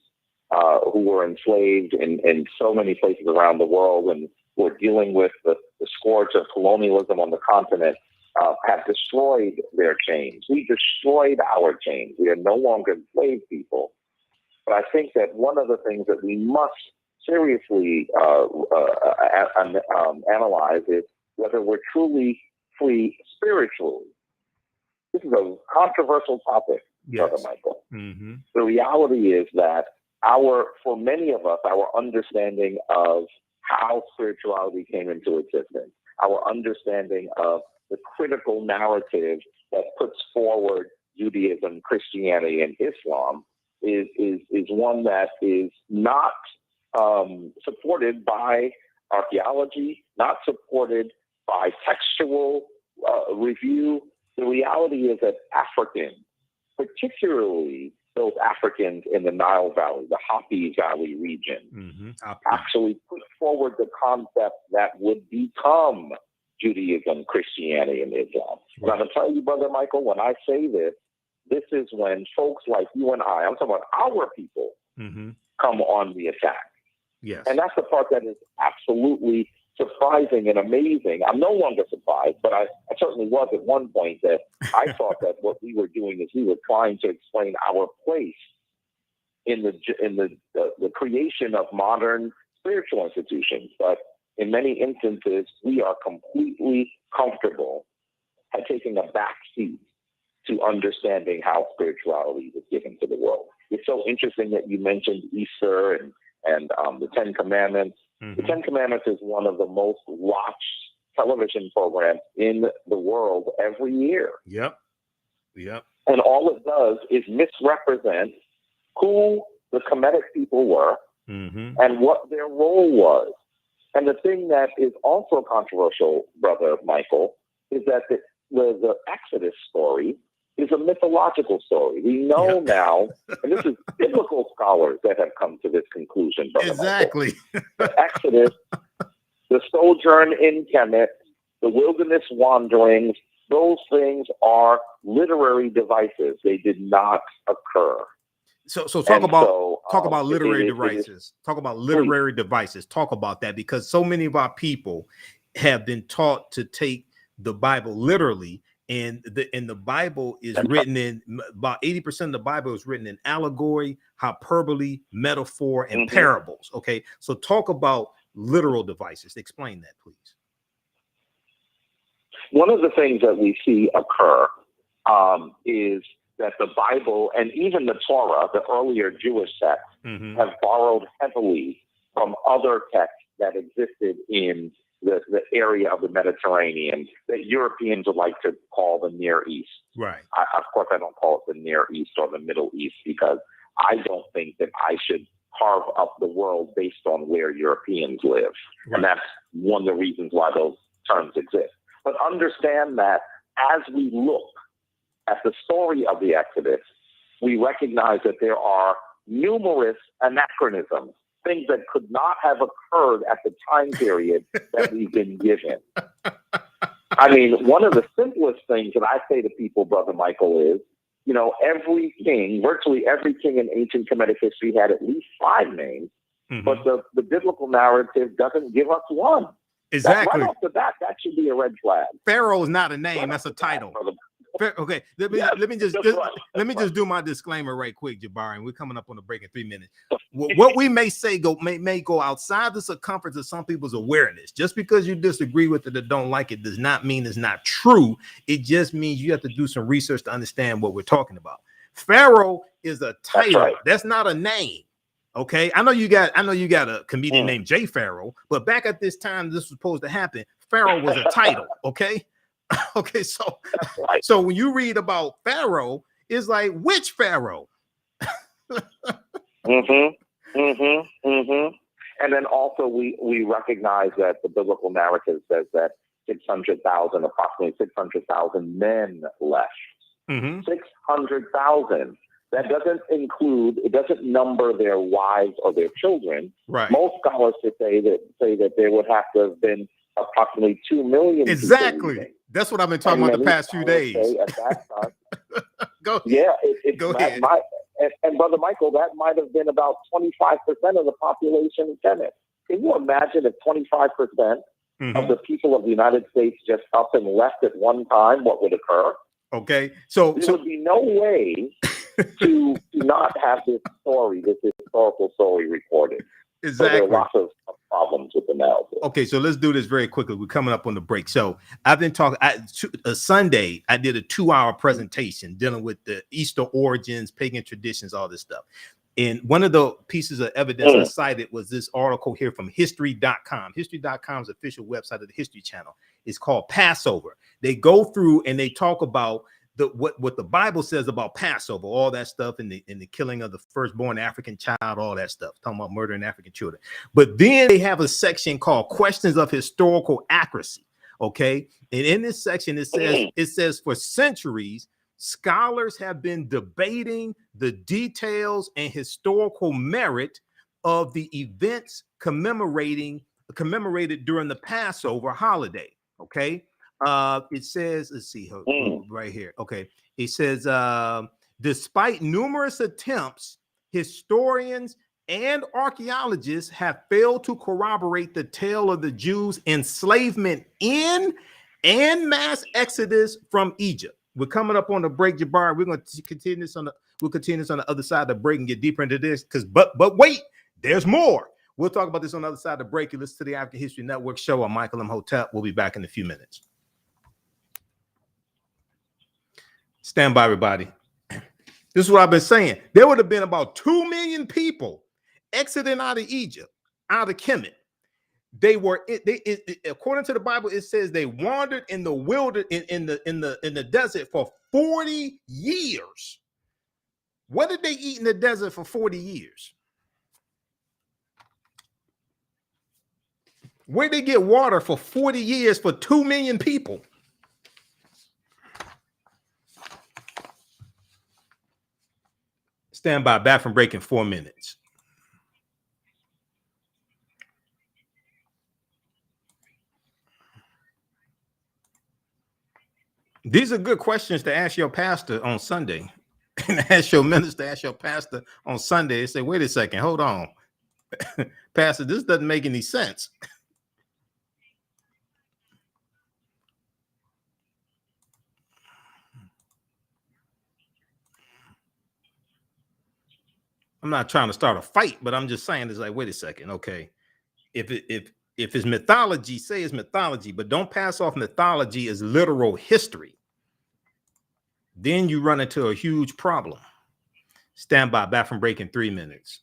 who were enslaved in so many places around the world and were dealing with the scourge of colonialism on the continent have destroyed their chains. We destroyed our chains. We are no longer enslaved people. But I think that one of the things that we must seriously analyze is whether we're truly free spiritually. This is a controversial topic, Brother Michael. The reality is that for many of us, our understanding of how spirituality came into existence, our understanding of the critical narrative that puts forward Judaism, Christianity, and Islam is one that is not supported by archaeology, not supported by textual review. The reality is that Africans, particularly those Africans in the Nile Valley, the Hapi Valley region, actually put forward the concept that would become Judaism, Christianity, and Islam. And I'm going to tell you, Brother Michael, when I say this, this is when folks like you and I'm talking about our people, come on the attack. Yes. And that's the part that is absolutely surprising and amazing. I'm no longer surprised, but I certainly was at one point that I thought that what we were doing is we were trying to explain our place in the creation of modern spiritual institutions. But in many instances, we are completely comfortable at taking a back seat to understanding how spirituality is given to the world. It's so interesting that you mentioned Easter and the 10 Commandments. The 10 Commandments is one of the most watched television programs in the world every year. Yep. And all it does is misrepresent who the Kemetic people were and what their role was. And the thing that is also controversial, Brother Michael, is that the Exodus story is a mythological story. We know now, and this is biblical scholars that have come to this conclusion, Brother exactly. Michael. The Exodus, the sojourn in Kemet, the wilderness wanderings, those things are literary devices. They did not occur. So talk about literary devices. Talk about literary devices. Talk about that, because so many of our people have been taught to take the Bible literally, and the Bible is written in about 80% of the Bible is written in allegory, hyperbole, metaphor, and parables. Okay, so talk about literal devices. Explain that, please. One of the things that we see occur is that the Bible and even the Torah, the earlier Jewish texts, have borrowed heavily from other texts that existed in the area of the Mediterranean that Europeans would like to call the Near East. Right. Of course, I don't call it the Near East or the Middle East, because I don't think that I should carve up the world based on where Europeans live. Right. And that's one of the reasons why those terms exist. But understand that as we look at the story of the Exodus, we recognize that there are numerous anachronisms, things that could not have occurred at the time period that we've been given. I mean, one of the simplest things that I say to people, Brother Michael, is, you know, every king, virtually every king in ancient Kemetic history had at least 5 names, but the biblical narrative doesn't give us one. Exactly. Right off the bat, that should be a red flag. Pharaoh is not a name; that's a title. Okay, let me just do my disclaimer right quick, Jabari. And we're coming up on the break in 3 minutes. What we may say may go outside the circumference of some people's awareness. Just because you disagree with it or don't like it does not mean it's not true. It just means you have to do some research to understand what we're talking about. Pharaoh is a title. Right. That's not a name. Okay, I know you got a comedian named Jay Pharaoh, but back at this time this was supposed to happen, Pharaoh was a title. Okay. Okay, so when you read about Pharaoh, It's like, which Pharaoh? And then also we recognize that the biblical narrative says that 600,000, approximately 600,000 men left. 600,000. That doesn't include, it doesn't number their wives or their children. Right. Most scholars say that there would have to have been approximately 2 million. Exactly. That's what I've been talking about the past few days. At that time, Go ahead. Yeah, Go ahead. And Brother Michael, that might have been about 25% of the population in Kemet. Can you imagine if 25% of the people of the United States just up and left at one time, what would occur? Okay. So there would be no way to not have this story, this historical story recorded. Exactly. So there are lots of problems with the narrative. Okay, so let's do this very quickly. We're coming up on the break. So I've been talking. Sunday, I did a 2-hour presentation dealing with the Easter origins, pagan traditions, all this stuff. And one of the pieces of evidence I cited was this article here from history.com. History.com's official website of the History Channel. It's called Passover. They go through and they talk about what the Bible says about Passover, all that stuff, and the killing of the firstborn African child, all that stuff, talking about murdering African children. But then they have a section called Questions of Historical Accuracy. Okay. And in this section, it says for centuries, scholars have been debating the details and historical merit of the events commemorated during the Passover holiday. Okay. It says, let's see right here. Okay. It says, despite numerous attempts, historians and archaeologists have failed to corroborate the tale of the Jews' enslavement in and mass exodus from Egypt. We're coming up on the break, Jabari. We're going to continue this on the other side of the break and get deeper into this. But wait, there's more. We'll talk about this on the other side of the break. You listen to the African History Network show. I'm Michael Imhotep. We'll be back in a few minutes. Stand by, everybody. This is what I've been saying. There would have been about 2 million people exiting out of Egypt, out of Kemet. According to the Bible, it says they wandered in the wilderness, in the desert for 40 years. What did they eat in the desert for 40 years? Where did they get water for 40 years for 2 million people? Stand by, back from break in 4 minutes. These are good questions to ask your pastor on Sunday. And ask your minister, ask your pastor on Sunday. They say, wait a second, hold on. Pastor, this doesn't make any sense. I'm not trying to start a fight, but I'm just saying, it's like, wait a second, okay. If it's mythology, say it's mythology, but don't pass off mythology as literal history. Then you run into a huge problem. Stand by, back from break in 3 minutes.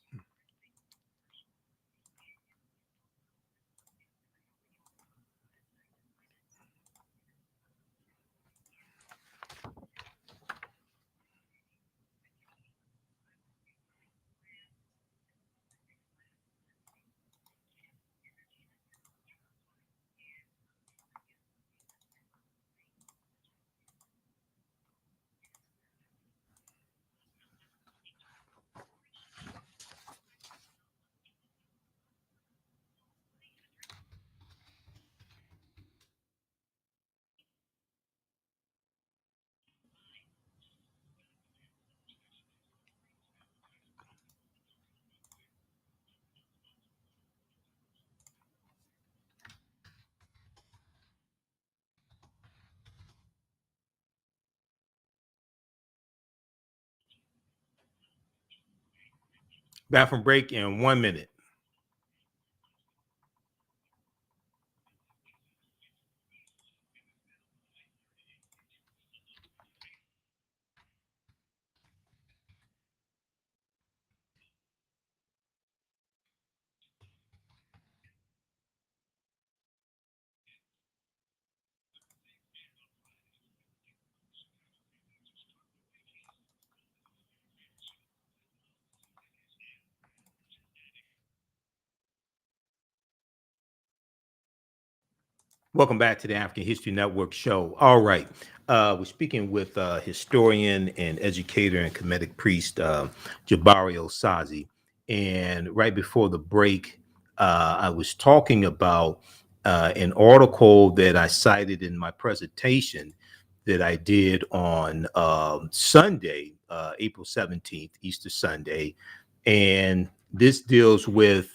Back from break in 1 minute. Welcome back to the African History Network show. All right. We're speaking with historian and educator and Kemetic priest Jabari Osaze. And right before the break, I was talking about an article that I cited in my presentation that I did on Sunday, April 17th, Easter Sunday. And this deals with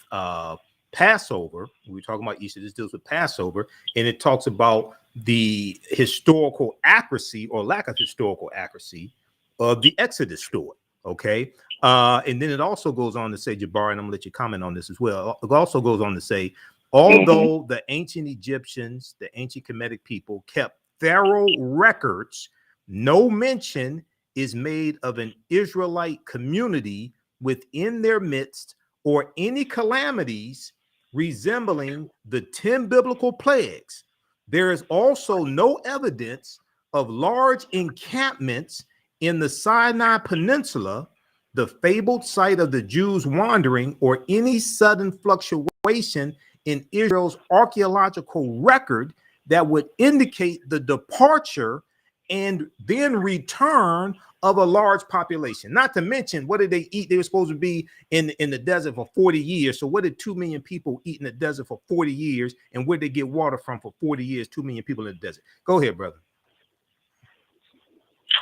Passover. We're talking about Easter. This deals with Passover, and it talks about the historical accuracy or lack of historical accuracy of the Exodus story. Okay. And then it also goes on to say, Jabari, and I'm gonna let you comment on this as well. It also goes on to say, although the ancient Egyptians, the ancient Kemetic people kept thorough records, no mention is made of an Israelite community within their midst or any calamities resembling the 10 biblical plagues. There is also no evidence of large encampments in the Sinai Peninsula, the fabled site of the Jews wandering, or any sudden fluctuation in Israel's archaeological record that would indicate the departure and then return of a large population. Not to mention, what did they eat? They were supposed to be in the desert for 40 years. So what did 2 million people eat in the desert for 40 years? And where did they get water from for 40 years? 2 million people in the desert. Go ahead, brother.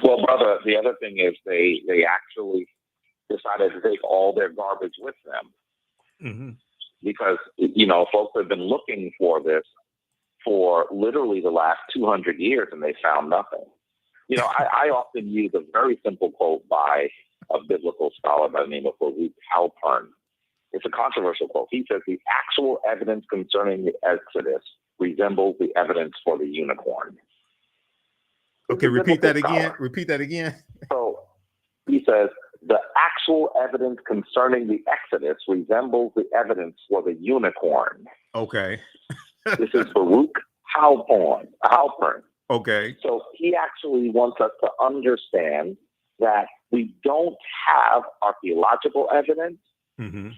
Well, brother, the other thing is they actually decided to take all their garbage with them. Because, folks have been looking for this for literally the last 200 years, and they found nothing. I often use a very simple quote by a biblical scholar by the name of Baruch Halpern. It's a controversial quote. He says, the actual evidence concerning the Exodus resembles the evidence for the unicorn. Okay, repeat that again. Repeat that again. So he says, the actual evidence concerning the Exodus resembles the evidence for the unicorn. Okay. This is Baruch Halpern. Okay. So he actually wants us to understand that we don't have archaeological evidence.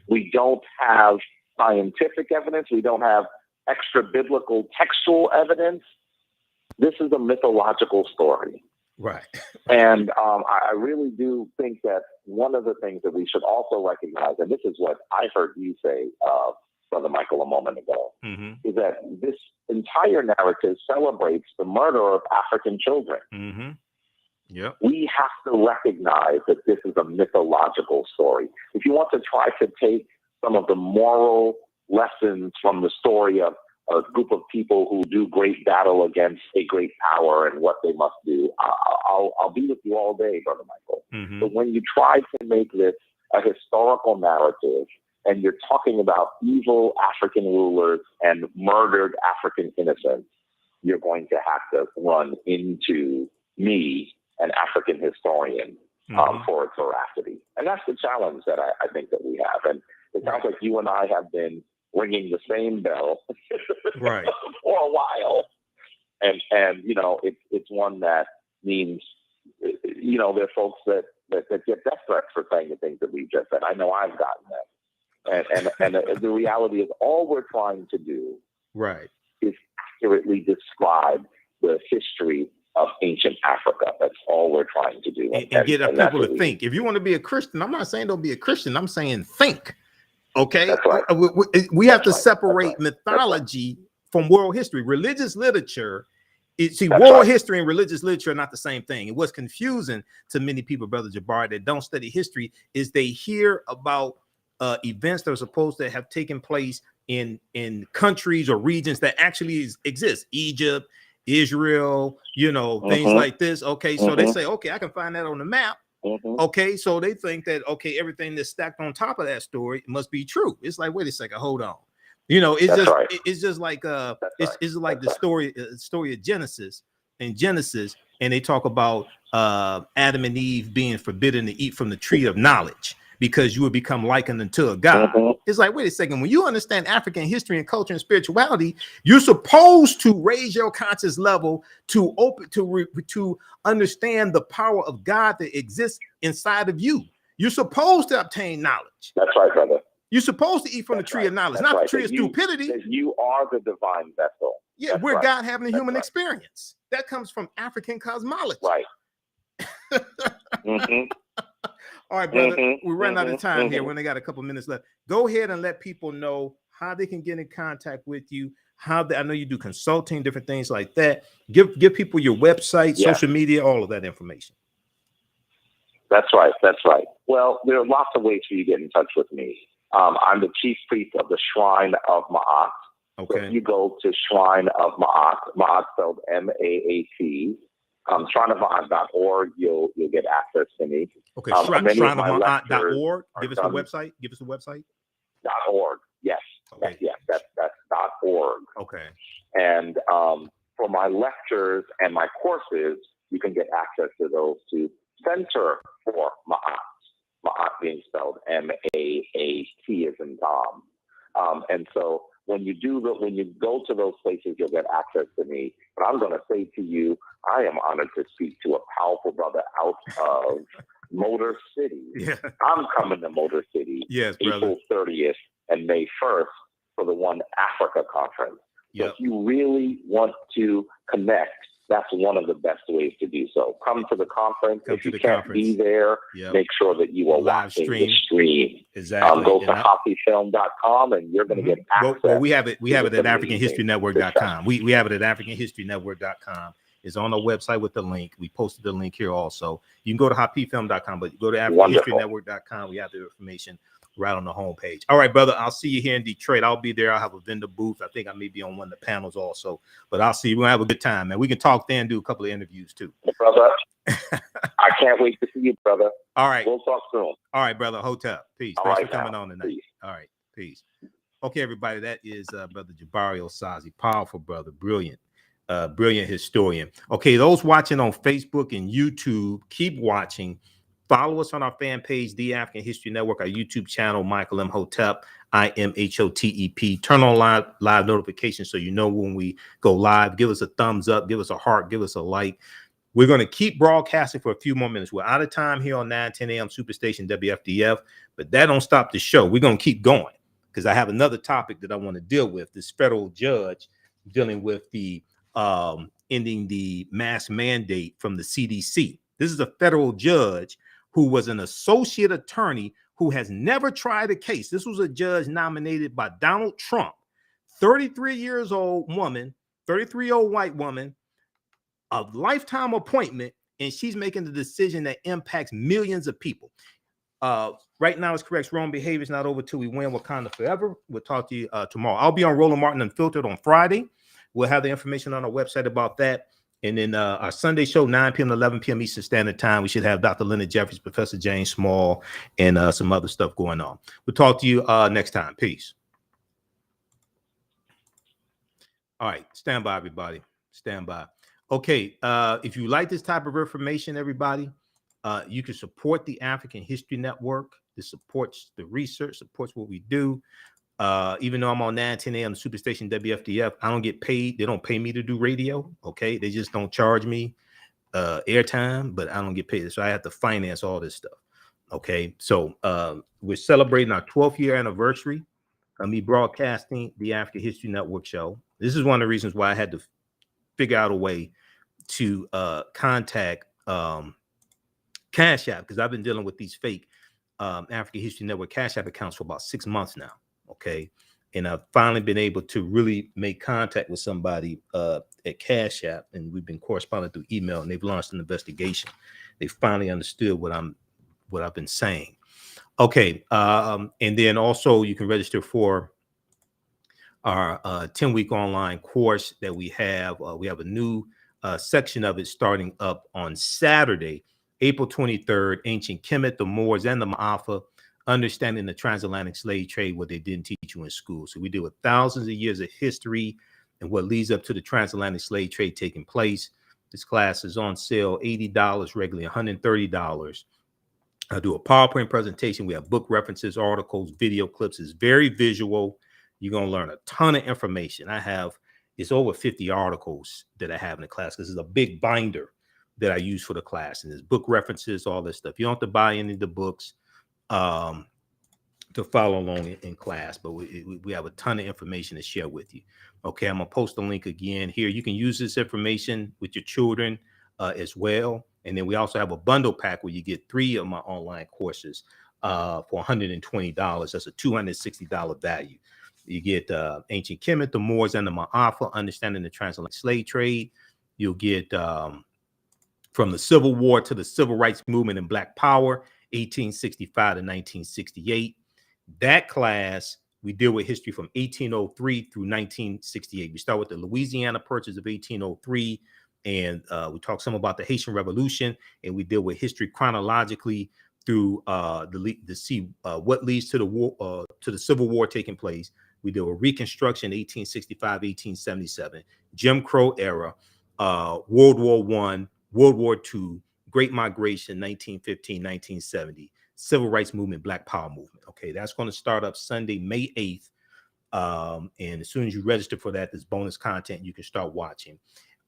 We don't have scientific evidence. We don't have extra biblical textual evidence. This is a mythological story. Right. And I really do think that one of the things that we should also recognize, and this is what I heard you say, Brother Michael, a moment ago, is that this entire narrative celebrates the murder of African children. Yep. We have to recognize that this is a mythological story. If you want to try to take some of the moral lessons from the story of a group of people who do great battle against a great power and what they must do, I'll be with you all day, Brother Michael. But when you try to make this a historical narrative, and you're talking about evil African rulers and murdered African innocents, you're going to have to run into me, an African historian, for its veracity. And that's the challenge that I think that we have. And it sounds like you and I have been ringing the same bell right. for a while. And it's one that means, there are folks that get death threats for saying the things that we've just said. I know I've gotten that. And the reality is all we're trying to do is accurately describe the history of ancient Africa. That's all we're trying to do. And get people to think. If you want to be a Christian, I'm not saying don't be a Christian. I'm saying think. Okay? That's right. We have to separate mythology from world history. Religious literature, world history and religious literature are not the same thing. And what's confusing to many people, Brother Jabari, that don't study history is they hear about events that are supposed to have taken place in countries or regions that actually exist. Egypt, Israel, things like this. Okay, so they say, okay, I can find that on the map. Okay, so they think that, okay, everything that's stacked on top of that story must be true. It's like, wait a second, hold on. It's just like the story of Genesis, and they talk about Adam and Eve being forbidden to eat from the tree of knowledge because you would become likened unto a god. It's like, wait a second, when you understand African history and culture and spirituality, you're supposed to raise your conscious level to understand the power of God that exists inside of you. You're supposed to obtain knowledge. That's right, brother. You're supposed to eat from the tree of knowledge, not the tree of stupidity. That you are the divine vessel. Yeah, we're God having a human experience. That comes from African cosmology. Right. All right, brother. We're running out of time here. We only got a couple minutes left. Go ahead and let people know how they can get in contact with you. I know you do consulting, different things like that. Give people your website, social media, all of that information. That's right. Well, there are lots of ways for you to get in touch with me. I'm the chief priest of the Shrine of Ma'at. Okay. So if you go to Shrine of Ma'at, Ma'at spelled M-A-A-T, shrineofma'at.org, you'll get access to me. Okay, shrineofma'at.org. Give us the website. .org. Yes. Okay. That's .org. Okay. And for my lectures and my courses, you can get access to those to SaNeter for Ma'at. Ma'at being spelled M-A-A-T as in Tom. And so when you go to those places, you'll get access to me. But I'm going to say to you, I am honored to speak to a powerful brother out of Motor City. Yeah. I'm coming to Motor City April 30th and May 1st for the One Africa Conference. So if you really want to connect, that's one of the best ways to do so. Come to the conference. If you can't be there, make sure that you are watching the stream. Exactly. Go to hapifilm.com and you're going to get access. Well, we have it at AfricanHistoryNetwork.com. We have it at AfricanHistoryNetwork.com. It's on our website with the link. We posted the link here also. You can go to hapifilm.com, but go to AfricanHistoryNetwork.com. We have the information right on the homepage. All right, brother. I'll see you here in Detroit. I'll be there. I'll have a vendor booth. I think I may be on one of the panels also, but I'll see you. We're gonna have a good time, man. We can talk there and do a couple of interviews too. Brother, I can't wait to see you, brother. All right. We'll talk soon. All right, brother. Hotep. Peace. All Thanks right for coming on tonight. Peace. All right. Peace. Okay, everybody. That is Brother Jabari Osaze. Powerful brother. Brilliant. Brilliant historian. Okay, those watching on Facebook and YouTube, keep watching. Follow us on our fan page, The African History Network, our YouTube channel, Michael Imhotep, IMHOTEP. Turn on live notifications so you know when we go live. Give us a thumbs up, give us a heart, give us a like. We're going to keep broadcasting for a few more minutes. We're out of time here on 9:10 a.m. Superstation WFDF, but that don't stop the show. We're going to keep going because I have another topic that I want to deal with. This federal judge dealing with the ending the mask mandate from the CDC. This is a federal judge who was an associate attorney who has never tried a case. This was a judge nominated by Donald Trump, 33 years old woman, 33-year-old white woman, a lifetime appointment, and she's making the decision that impacts millions of people. Right now, it's correct. Wrong behavior is not over till we win Wakanda forever. We'll talk to you tomorrow. I'll be on Roland Martin Unfiltered on Friday. We'll have the information on our website about that. And then our Sunday show, 9 p.m. to 11 p.m. Eastern Standard Time. We should have Dr. Leonard Jeffries, Professor James Small, and some other stuff going on. We'll talk to you next time. Peace. All right. Stand by, everybody. Stand by. Okay. If you like this type of information, everybody, you can support the African History Network. This supports the research, supports what we do. Even though I'm on 9:10 a.m. Superstation WFDF, I don't get paid. They don't pay me to do radio. Okay. They just don't charge me airtime, but I don't get paid. So I have to finance all this stuff. Okay. So we're celebrating our 12th year anniversary of me broadcasting the African History Network show. This is one of the reasons why I had to figure out a way to contact Cash App, because I've been dealing with these fake African History Network Cash App accounts for about 6 months now. Okay. And I've finally been able to really make contact with somebody at Cash App, and we've been corresponding through email, and they've launched an investigation. They finally understood what I've been saying. Okay. And then also you can register for our 10-week online course that we have. We have a new section of it starting up on Saturday, April 23rd, Ancient Kemet, the Moors, and the Ma'afa, Understanding the Transatlantic Slave Trade, what they didn't teach you in school. So we deal with thousands of years of history and what leads up to the transatlantic slave trade taking place. This class is on sale, $80, regularly $130. I do a PowerPoint presentation. We have book references, articles, video clips. It's very visual. You're going to learn a ton of information. It's over 50 articles that I have in the class. This is a big binder that I use for the class. And there's book references, all this stuff. You don't have to buy any of the books. to follow along in class, but we have a ton of information to share with you. Okay, I'm gonna post the link again here. You can use this information with your children as well. And then we also have a bundle pack where you get 3 of my online courses for $120. That's a $260 value. You get Ancient Kemet, the Moors, and the Ma'afa, Understanding the Transatlantic Slave Trade. You'll get from the Civil War to the Civil Rights Movement and Black Power, 1865 to 1968. That class, we deal with history from 1803 through 1968. We start with the Louisiana Purchase of 1803, and we talk some about the Haitian Revolution, and we deal with history chronologically through to see what leads to the war, to the Civil War taking place. We deal with Reconstruction, 1865, 1877, Jim Crow era, World War I, World War II, Great Migration, 1915, 1970, Civil Rights Movement, Black Power Movement. Okay, that's going to start up Sunday, May 8th. And as soon as you register for that, there's bonus content you can start watching.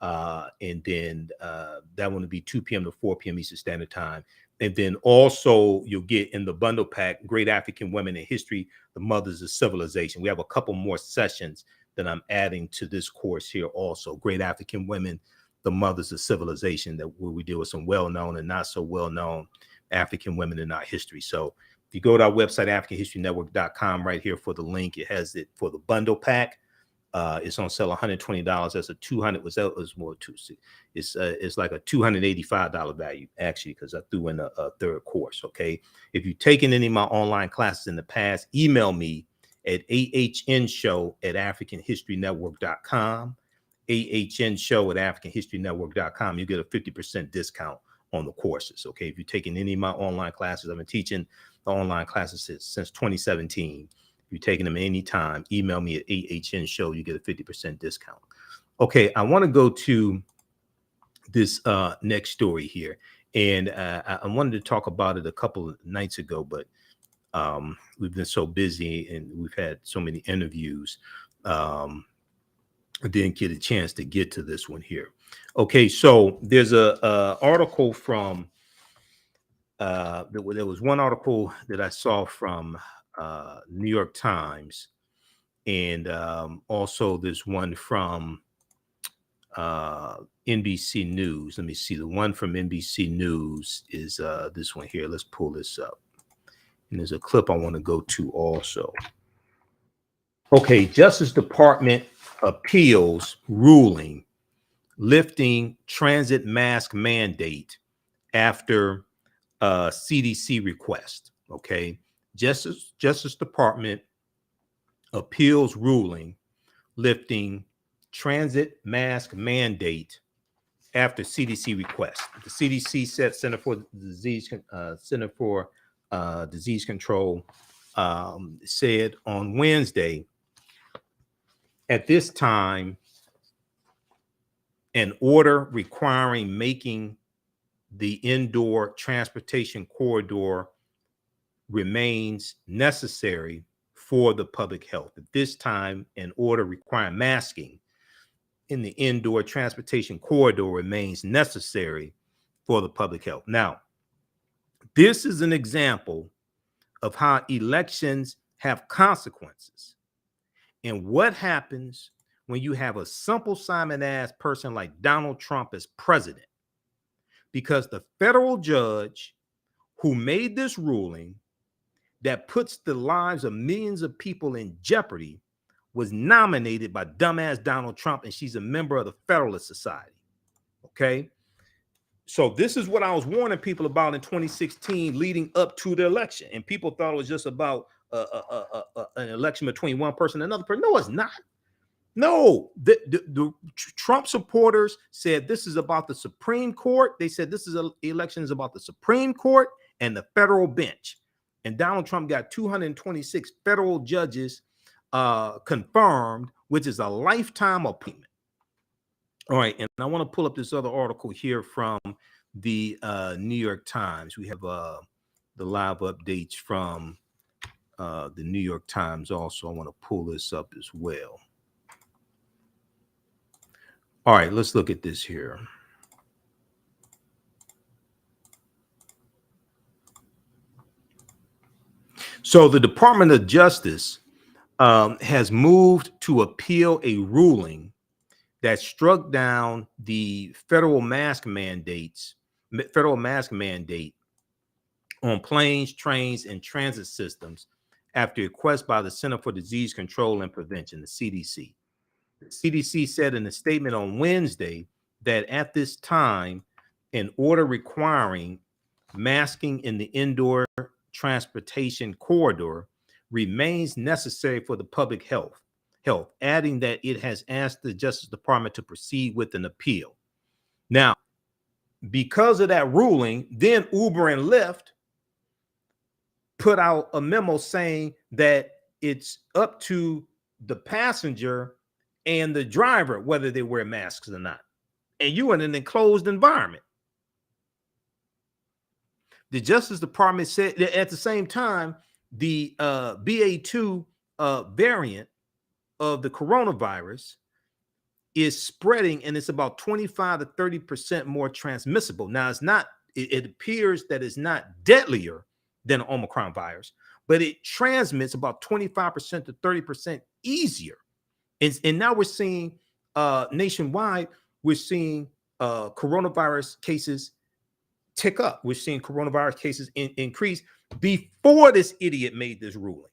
And then that one will be 2 p.m. to 4 p.m. Eastern Standard Time. And then also you'll get in the bundle pack, Great African Women in History, the Mothers of Civilization. We have a couple more sessions that I'm adding to this course here also. Great African Women, the Mothers of Civilization, that where we deal with some well-known and not so well-known African women in our history. So if you go to our website, AfricanHistoryNetwork.com, right here for the link, it has it for the bundle pack. It's on sale $120. That's a 200. Was more two. It's like a $285 value actually, because I threw in a third course. Okay, if you've taken any of my online classes in the past, email me at AHNShow@AfricanHistoryNetwork.com. AHNShow@AfricanHistoryNetwork.com. You get a 50% discount on the courses. Okay, if you're taking any of my online classes, I've been teaching the online classes since 2017. You're taking them anytime, email me at AHNShow. You get a 50% discount. Okay, I want to go to this next story here. And I wanted to talk about it a couple of nights ago, but we've been so busy and we've had so many interviews. I didn't get a chance to get to this one here. Okay, so there's a article from, there was one article that I saw from New York Times, and also there's one from NBC News. Let me see. The one from NBC News is this one here. Let's pull this up. And there's a clip I want to go to also. Okay, Justice Department appeals ruling lifting transit mask mandate after CDC request. Okay, Justice Department appeals ruling lifting transit mask mandate after CDC request. The CDC said Center for Disease Control said on Wednesday, at this time, an order requiring making the indoor transportation corridor remains necessary for the public health. At this time, an order requiring masking in the indoor transportation corridor remains necessary for the public health. Now, this is an example of how elections have consequences and what happens when you have a simple Simon-ass person like Donald Trump as president, because the federal judge who made this ruling that puts the lives of millions of people in jeopardy was nominated by dumbass Donald Trump, and she's a member of the Federalist Society. Okay, so this is what I was warning people about in 2016 leading up to the election, and people thought it was just about an election between one person and another person. No, it's not. No, the Trump supporters said this is about the Supreme Court. They said this is election is about the Supreme Court and the federal bench. And Donald Trump got 226 federal judges confirmed, which is a lifetime appointment. All right, and I want to pull up this other article here from the New York Times. We have the live updates from the New York Times also. I want to pull this up as well. All right, let's look at this here. So the Department of Justice has moved to appeal a ruling that struck down the federal mask mandate on planes, trains, and transit systems after a request by the Center for Disease Control and Prevention, the CDC. The CDC said in a statement on Wednesday that at this time, an order requiring masking in the indoor transportation corridor remains necessary for the public health, adding that it has asked the Justice Department to proceed with an appeal. Now, because of that ruling, then Uber and Lyft put out a memo saying that it's up to the passenger and the driver whether they wear masks or not. And you're in an enclosed environment. The Justice Department said that at the same time, the BA2 variant of the coronavirus is spreading, and it's about 25 to 30% more transmissible. Now, it's not, it appears that it's not deadlier than an Omicron virus, but it transmits about 25% to 30% easier. And now we're seeing nationwide, we're seeing coronavirus cases tick up. We're seeing coronavirus cases increase before this idiot made this ruling.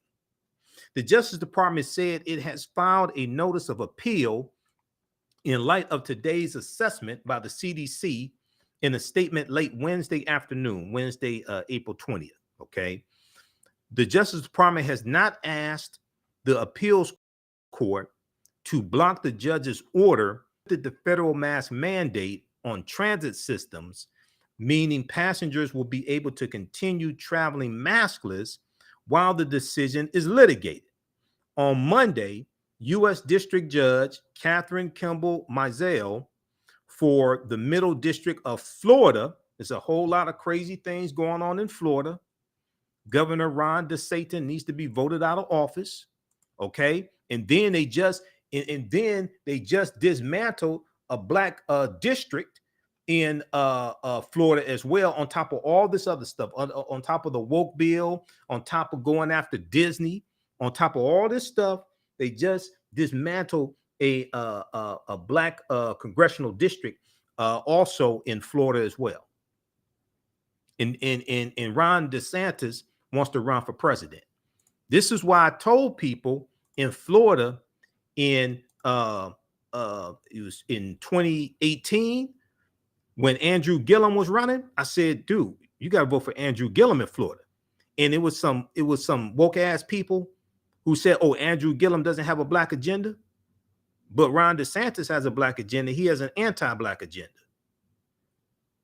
The Justice Department said it has filed a notice of appeal in light of today's assessment by the CDC in a statement late Wednesday afternoon, April 20th. Okay. The Justice Department has not asked the appeals court to block the judge's order that the federal mask mandate on transit systems, meaning passengers will be able to continue traveling maskless while the decision is litigated. On Monday, U.S. District Judge Catherine Kimball Mizell for the Middle District of Florida, there's a whole lot of crazy things going on in Florida. Governor Ron DeSantis needs to be voted out of office. Okay. And then they just dismantled a black district in Florida as well, on top of all this other stuff, on top of the woke bill, on top of going after Disney, on top of all this stuff. They just dismantled a black congressional district also in Florida as well. And Ron DeSantis wants to run for president. This is why I told people in Florida it was in 2018 when Andrew Gillum was running. I said, dude, you got to vote for Andrew Gillum in Florida. And it was some woke ass people who said, oh, Andrew Gillum doesn't have a black agenda, but Ron DeSantis has a black agenda. He has an anti-black agenda.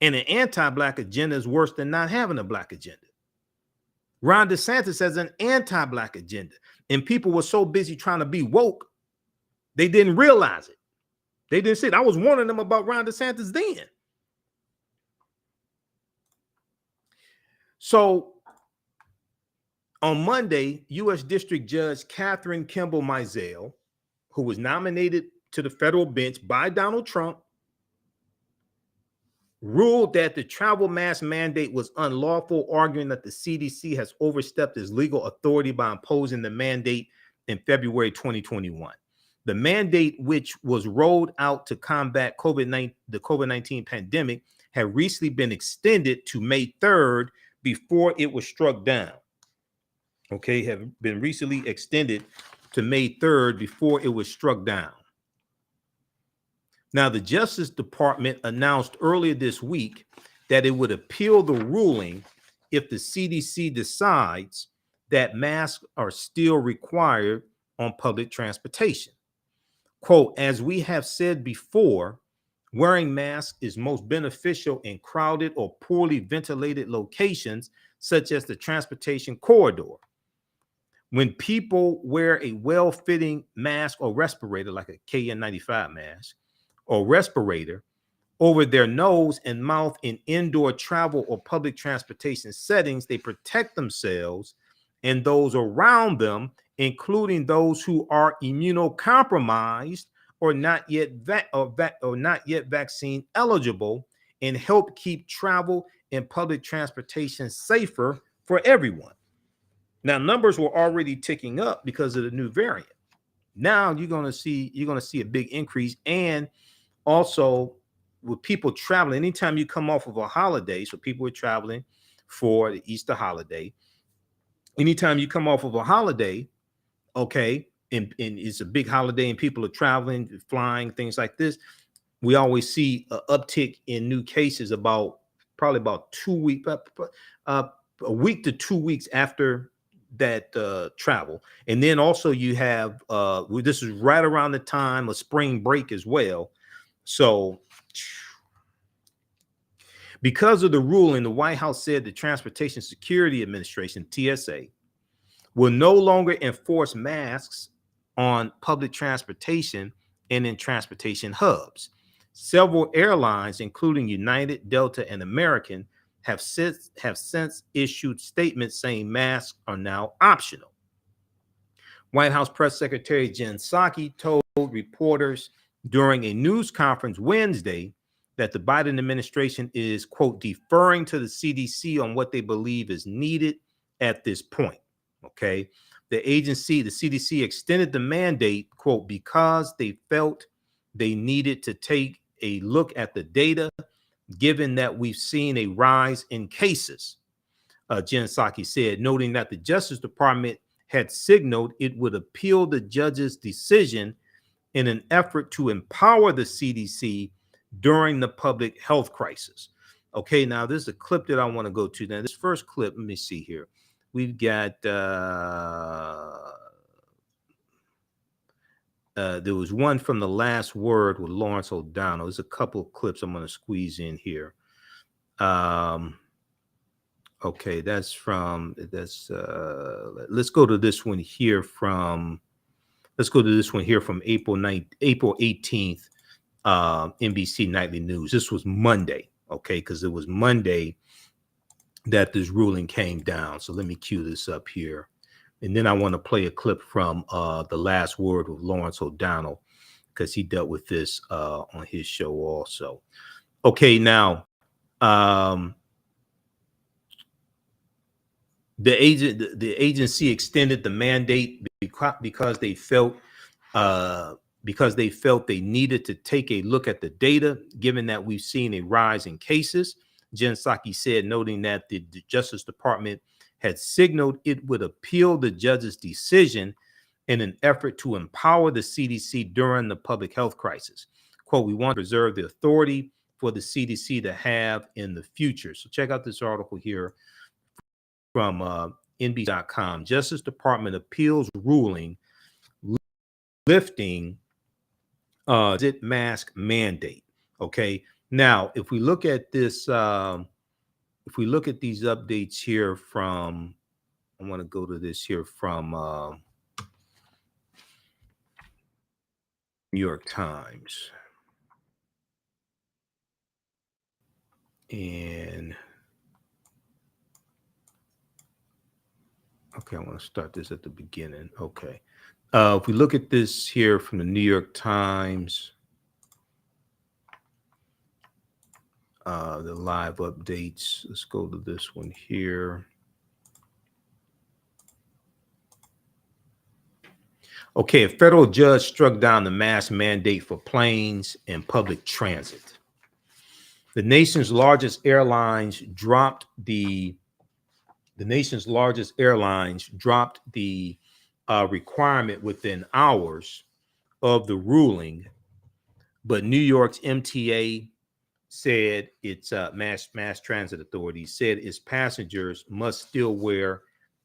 And an anti-black agenda is worse than not having a black agenda. Ron DeSantis has an anti-black agenda. And people were so busy trying to be woke, they didn't realize it. They didn't see it. I was warning them about Ron DeSantis then. So on Monday, U.S. District Judge Catherine Kimball Mizell, who was nominated to the federal bench by Donald Trump, ruled that the travel mask mandate was unlawful, arguing that the CDC has overstepped its legal authority by imposing the mandate in February 2021. The mandate, which was rolled out to combat the COVID-19 pandemic, had recently been extended to May 3rd before it was struck down. Okay, have been recently extended to May 3rd before it was struck down. Now, the Justice Department announced earlier this week that it would appeal the ruling if the CDC decides that masks are still required on public transportation. Quote, as we have said before, wearing masks is most beneficial in crowded or poorly ventilated locations, such as the transportation corridor. When people wear a well-fitting mask or respirator, like a KN95 mask or respirator, over their nose and mouth in indoor travel or public transportation settings, they protect themselves and those around them, including those who are immunocompromised or not yet vaccine eligible, and help keep travel and public transportation safer for everyone. Now, numbers were already ticking up because of the new variant. Now you're going to see a big increase. And also with people traveling, anytime you come off of a holiday, so people are traveling for the Easter holiday, anytime you come off of a holiday, okay, and it's a big holiday and people are traveling, flying, things like this, we always see an uptick in new cases probably about 2 weeks, a week to 2 weeks after that travel. And then also you have this is right around the time of spring break as well. So because of the ruling, the White House said the Transportation Security Administration, TSA, will no longer enforce masks on public transportation and in transportation hubs. Several airlines, including United, Delta, and American, have since issued statements saying masks are now optional. White House Press Secretary Jen Psaki told reporters during a news conference Wednesday that the Biden administration is, quote, deferring to the CDC on what they believe is needed at this point. Okay. The CDC, extended the mandate, quote, because they felt they needed to take a look at the data, given that we've seen a rise in cases, Jen Psaki said, noting that the Justice Department had signaled it would appeal the judge's decision in an effort to empower the CDC during the public health crisis. Okay, now this is a clip that I want to go to. Now, this first clip, let me see here. We've got there was one from The Last Word with Lawrence O'Donnell. There's a couple of clips I'm going to squeeze in here. Okay, let's go to this one here from April 18th, NBC Nightly News. This was Monday, okay, because it was Monday that this ruling came down. So let me cue this up here. And then I want to play a clip from The Last Word with Lawrence O'Donnell, because he dealt with this on his show also. Okay, now the agency extended the mandate because they felt they needed to take a look at the data, given that we've seen a rise in cases. Jen Psaki said, noting that the Justice Department had signaled it would appeal the judge's decision in an effort to empower the CDC during the public health crisis. Quote, we want to preserve the authority for the CDC to have in the future. So check out this article here from NBC.com. Justice Department appeals ruling lifting mask mandate. Okay. Now, if we look at this, if we look at these updates here from, I want to go to this here from New York Times. And okay, I want to start this at the beginning. Okay. If we look at this here from the New York Times, the live updates, let's go to this one here. Okay, a federal judge struck down the mask mandate for planes and public transit. The nation's largest airlines dropped the requirement within hours of the ruling, but New York's MTA said its mass transit authority said its passengers must still wear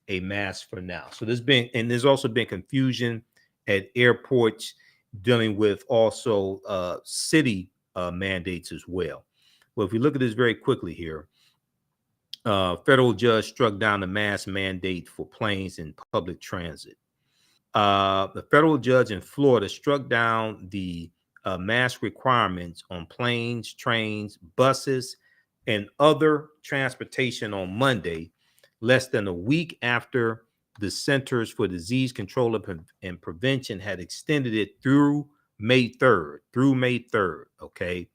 a mask for now. So there's also been confusion at airports dealing with also city mandates as well. Well, if we look at this very quickly here, federal judge struck down the mask mandate for planes and public transit. The federal judge in Florida struck down the mask requirements on planes, trains, buses, and other transportation on Monday, less than a week after the Centers for Disease Control and Prevention had extended it through May 3rd. Okay,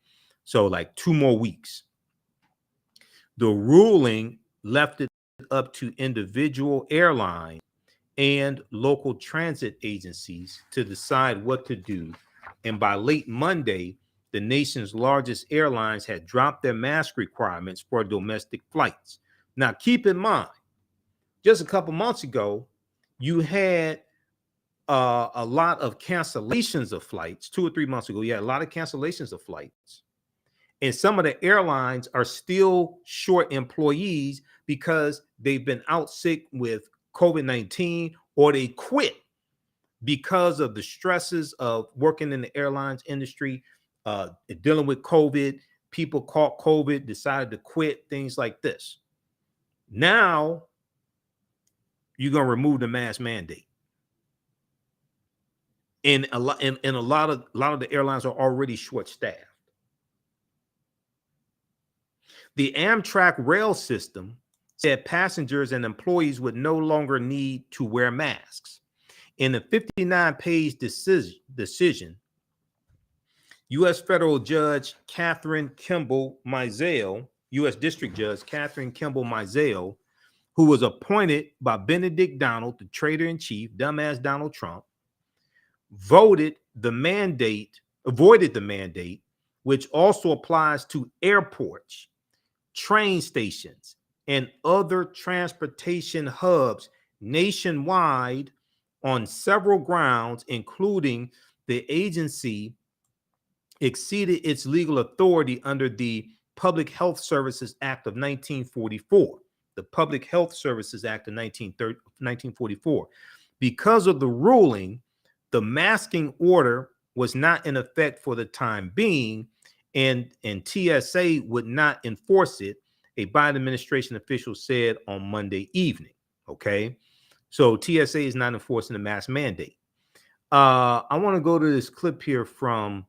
so like 2 more weeks. The ruling left it up to individual airlines and local transit agencies to decide what to do. And by late Monday, the nation's largest airlines had dropped their mask requirements for domestic flights. Now, keep in mind, just a couple months ago, you had a lot of cancellations of flights. 2 or 3 months ago, you had a lot of cancellations of flights. And some of the airlines are still short employees because they've been out sick with COVID-19, or they quit because of the stresses of working in the airlines industry, dealing with COVID. People caught COVID, decided to quit, things like this. Now you're going to remove the mask mandate. And a lot of the airlines are already short-staffed. The Amtrak rail system said passengers and employees would no longer need to wear masks. In a 59-page decision, U.S. Federal Judge Catherine Kimball Mizell, U.S. District Judge Catherine Kimball Mizell, who was appointed by Benedict Donald, the traitor-in-chief, dumbass Donald Trump, avoided the mandate, which also applies to airports, train stations, and other transportation hubs nationwide on several grounds, including the agency exceeded its legal authority under the Public Health Services Act of 1944. The Public Health Services Act of 1944. Because of the ruling, the masking order was not in effect for the time being, and TSA would not enforce it, a Biden administration official said on Monday evening. Okay, so TSA is not enforcing the mask mandate. I want to go to this clip here from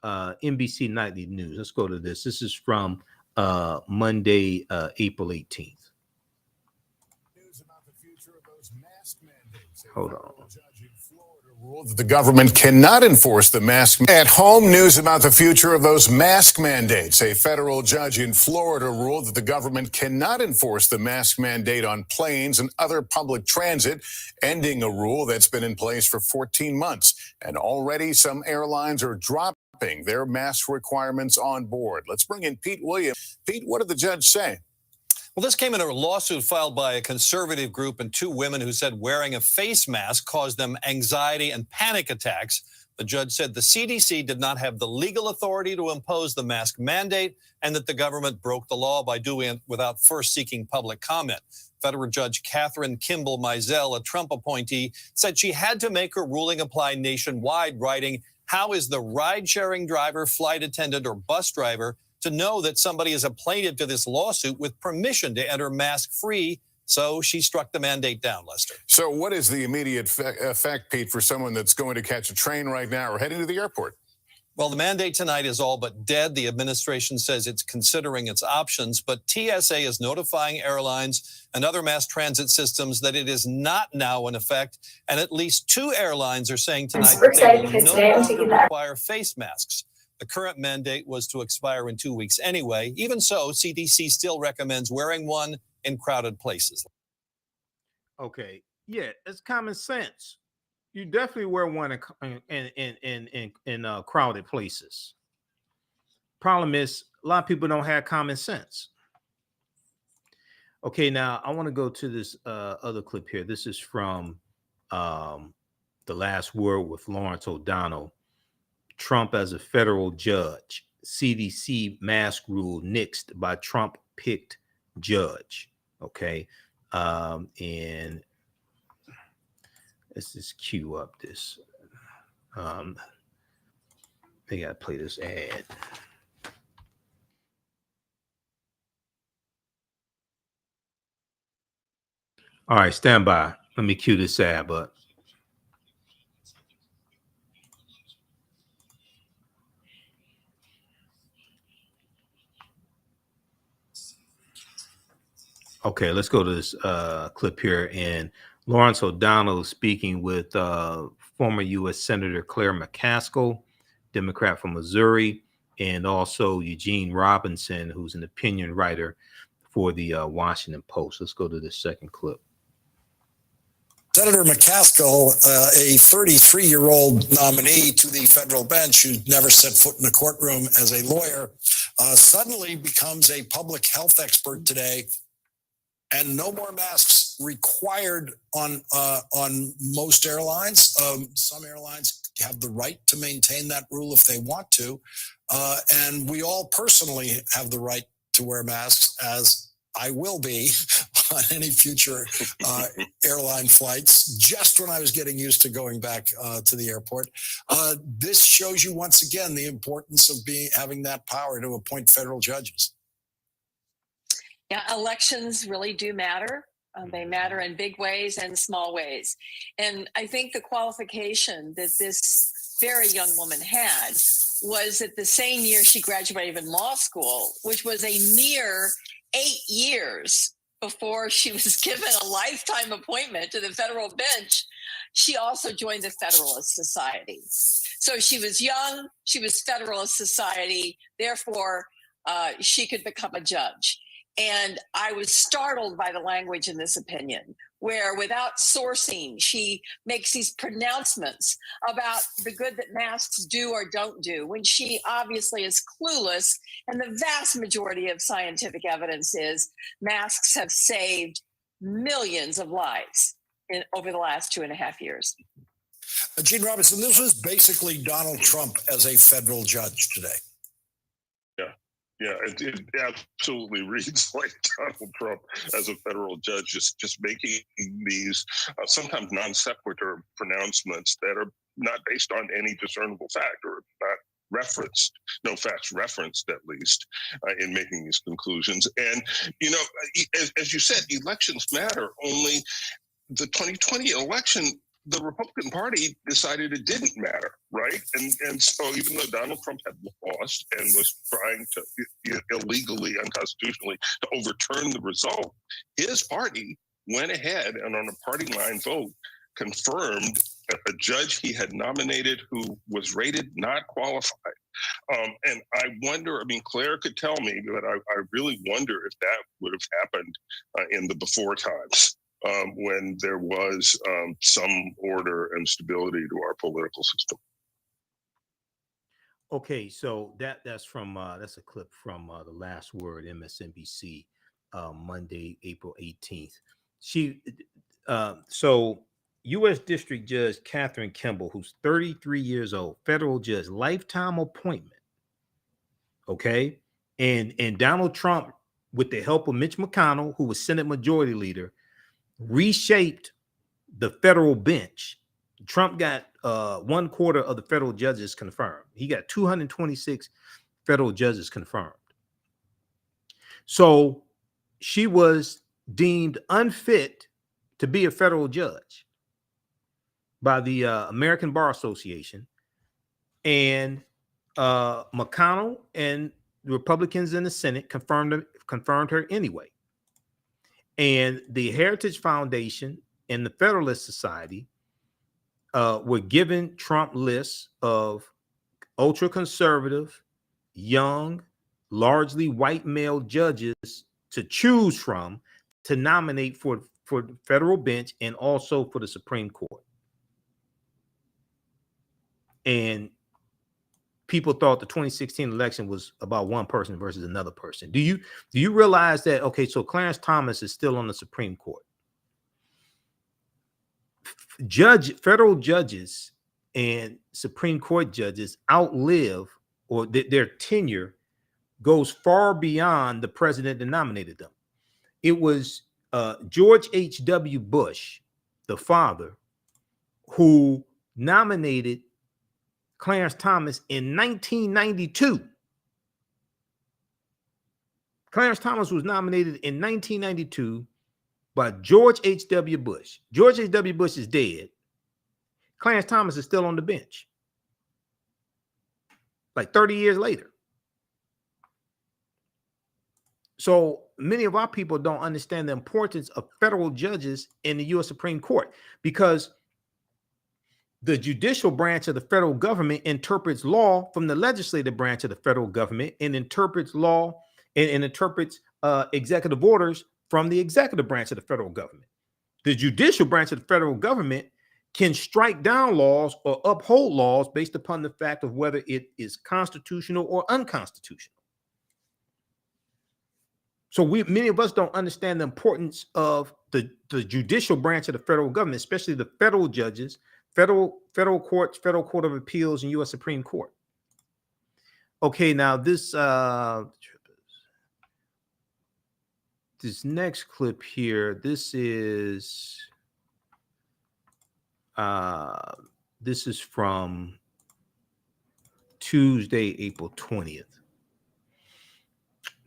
NBC Nightly News. Let's go to this. This is from Monday, April 18th. Hold on. Rule that the government cannot enforce the mask at home. News about the future of those mask mandates. A federal judge in Florida ruled that the government cannot enforce the mask mandate on planes and other public transit, ending a rule that's been in place for 14 months. And already some airlines are dropping their mask requirements on board. Let's bring in Pete Williams. Pete, what did the judge say? Well, this came in a lawsuit filed by a conservative group and two women who said wearing a face mask caused them anxiety and panic attacks. The judge said the CDC did not have the legal authority to impose the mask mandate and that the government broke the law by doing it without first seeking public comment. Federal Judge Catherine Kimball Mizell, a Trump appointee, said she had to make her ruling apply nationwide, writing, "How is the ride-sharing driver, flight attendant, or bus driver to know that somebody is a plaintiff to this lawsuit with permission to enter mask-free?" So she struck the mandate down, Lester. So what is the immediate effect, Pete, for someone that's going to catch a train right now or heading to the airport? Well, the mandate tonight is all but dead. The administration says it's considering its options, but TSA is notifying airlines and other mass transit systems that it is not now in effect, and at least two airlines are saying tonight that they will no longer require face masks. The current mandate was to expire in 2 weeks anyway. Even so, CDC still recommends wearing one in crowded places. Okay, yeah, it's common sense. You definitely wear one in crowded places. Problem is, a lot of people don't have common sense. Okay, now I want to go to this other clip here. This is from The Last Word with Lawrence O'Donnell. Trump as a federal judge. CDC mask rule nixed by Trump-picked judge. Okay, and let's just cue up this. They gotta play this ad. All right, stand by. Let me cue this ad, but. Okay, let's go to this clip here. And Lawrence O'Donnell speaking with former U.S. Senator Claire McCaskill, Democrat from Missouri, and also Eugene Robinson, who's an opinion writer for the Washington Post. Let's go to the second clip. Senator McCaskill, a 33-year-old nominee to the federal bench who'd never set foot in a courtroom as a lawyer, suddenly becomes a public health expert today, and no more masks required on most airlines. Some airlines have the right to maintain that rule if they want to, and we all personally have the right to wear masks, as I will be on any future airline flights, just when I was getting used to going back to the airport. This shows you once again the importance of having that power to appoint federal judges. Yeah, elections really do matter. They matter in big ways and small ways. And I think the qualification that this very young woman had was that the same year she graduated from law school, which was a mere 8 years before she was given a lifetime appointment to the federal bench, she also joined the Federalist Society. So she was young, she was Federalist Society, therefore she could become a judge. And I was startled by the language in this opinion, where without sourcing, she makes these pronouncements about the good that masks do or don't do, when she obviously is clueless. And the vast majority of scientific evidence is masks have saved millions of lives over the last 2.5 years. Gene Robinson, this was basically Donald Trump as a federal judge today. Yeah, it absolutely reads like Donald Trump as a federal judge, just making these sometimes non sequitur pronouncements that are not based on any discernible fact, or not referenced, no facts referenced at least, in making these conclusions. And, you know, as you said, elections matter. Only the 2020 election, the Republican Party decided it didn't matter, right? And so even though Donald Trump had lost and was trying to illegally, unconstitutionally, to overturn the result, his party went ahead and on a party line vote confirmed a judge he had nominated who was rated not qualified. And I wonder, I mean, Claire could tell me, but I really wonder if that would have happened in the before times. When there was some order and stability to our political system. Okay, so that's from that's a clip from The Last Word, MSNBC, Monday, April 18th. So U.S. District Judge Catherine Kimball, who's 33 years old, federal judge, lifetime appointment. Okay, and Donald Trump, with the help of Mitch McConnell, who was Senate Majority Leader, reshaped the federal bench. Trump got 1/4 of the federal judges confirmed. He got 226 federal judges confirmed. So she was deemed unfit to be a federal judge by the American Bar Association, and McConnell and the Republicans in the Senate confirmed her anyway. And the Heritage Foundation and the Federalist Society were given Trump lists of ultra-conservative, young, largely white male judges to choose from to nominate for the federal bench and also for the Supreme Court. And people thought the 2016 election was about one person versus another person. Do you realize that? Okay, so Clarence Thomas is still on the Supreme Court. Federal judges and Supreme Court judges outlive, or their tenure goes far beyond the president that nominated them. It was George H.W. Bush, the father, who nominated Clarence Thomas in 1992. Clarence Thomas was nominated in 1992 by George H.W. Bush. George H.W. Bush is dead. Clarence Thomas is still on the bench, like 30 years later. So many of our people don't understand the importance of federal judges in the U.S. Supreme Court, because the judicial branch of the federal government interprets law from the legislative branch of the federal government, and interprets law and interprets executive orders from the executive branch of the federal government. The judicial branch of the federal government can strike down laws or uphold laws based upon the fact of whether it is constitutional or unconstitutional. So many of us don't understand the importance of the judicial branch of the federal government, especially the federal judges, federal courts, Federal Court of Appeals, and U.S. Supreme Court. Okay, now this next clip here, this is from Tuesday, April 20th.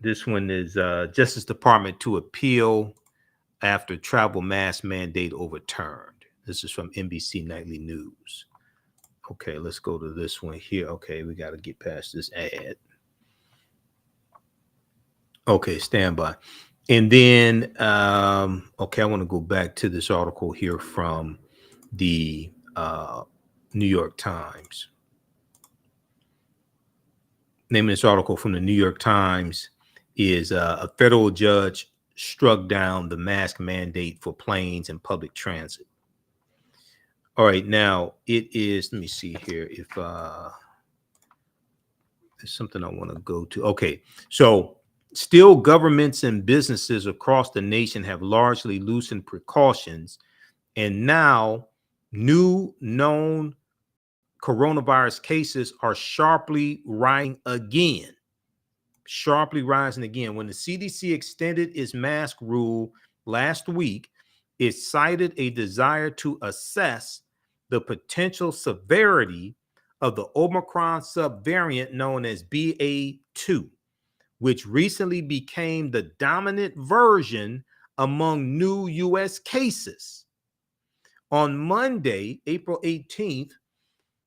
This one is Justice Department to appeal after travel mask mandate overturned. This is from NBC Nightly News. Okay, let's go to this one here. Okay, we got to get past this ad. Okay, stand by. And then, okay, I want to go back to this article here from the New York Times. Name of this article from the New York Times is a federal judge struck down the mask mandate for planes and public transit. All right, now it is, let me see here if there's something I want to go to. Okay, so still governments and businesses across the nation have largely loosened precautions, and now new known coronavirus cases are sharply rising again. When the CDC extended its mask rule last week, it cited a desire to assess the potential severity of the Omicron subvariant known as BA2, which recently became the dominant version among new U.S. cases. On Monday, April 18th,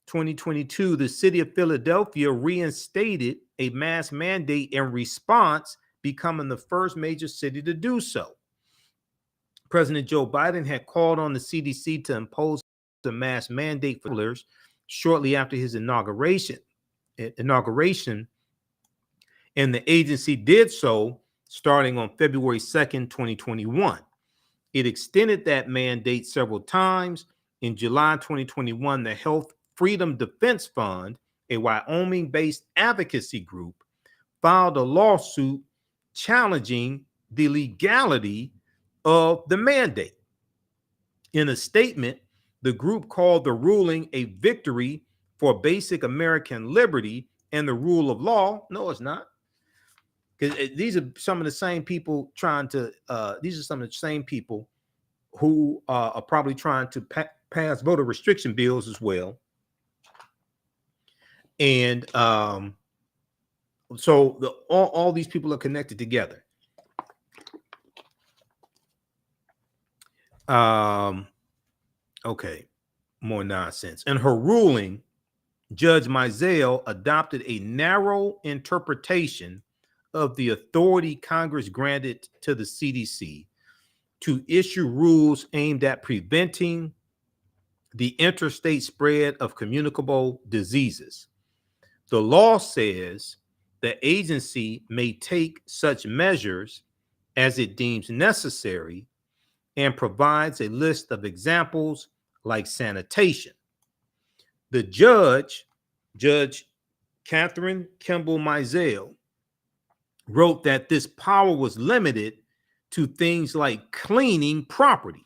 2022, the city of Philadelphia reinstated a mask mandate in response, becoming the first major city to do so. President Joe Biden had called on the CDC to impose a mask mandate for travelers shortly after his inauguration, and the agency did so starting on February 2nd, 2021. It extended that mandate several times. In July 2021, the Health Freedom Defense Fund, a Wyoming-based advocacy group, filed a lawsuit challenging the legality of the mandate. In a statement, the group called the ruling a victory for basic American liberty and the rule of law. No, it's not. Because these are some of the same people who are probably trying to pass voter restriction bills as well. And so all these people are connected together. Okay, more nonsense. In her ruling, Judge Mizell adopted a narrow interpretation of the authority Congress granted to the CDC to issue rules aimed at preventing the interstate spread of communicable diseases. The law says the agency may take such measures as it deems necessary and provides a list of examples like sanitation. The Judge Catherine Kimball Mizell, wrote that this power was limited to things like cleaning property.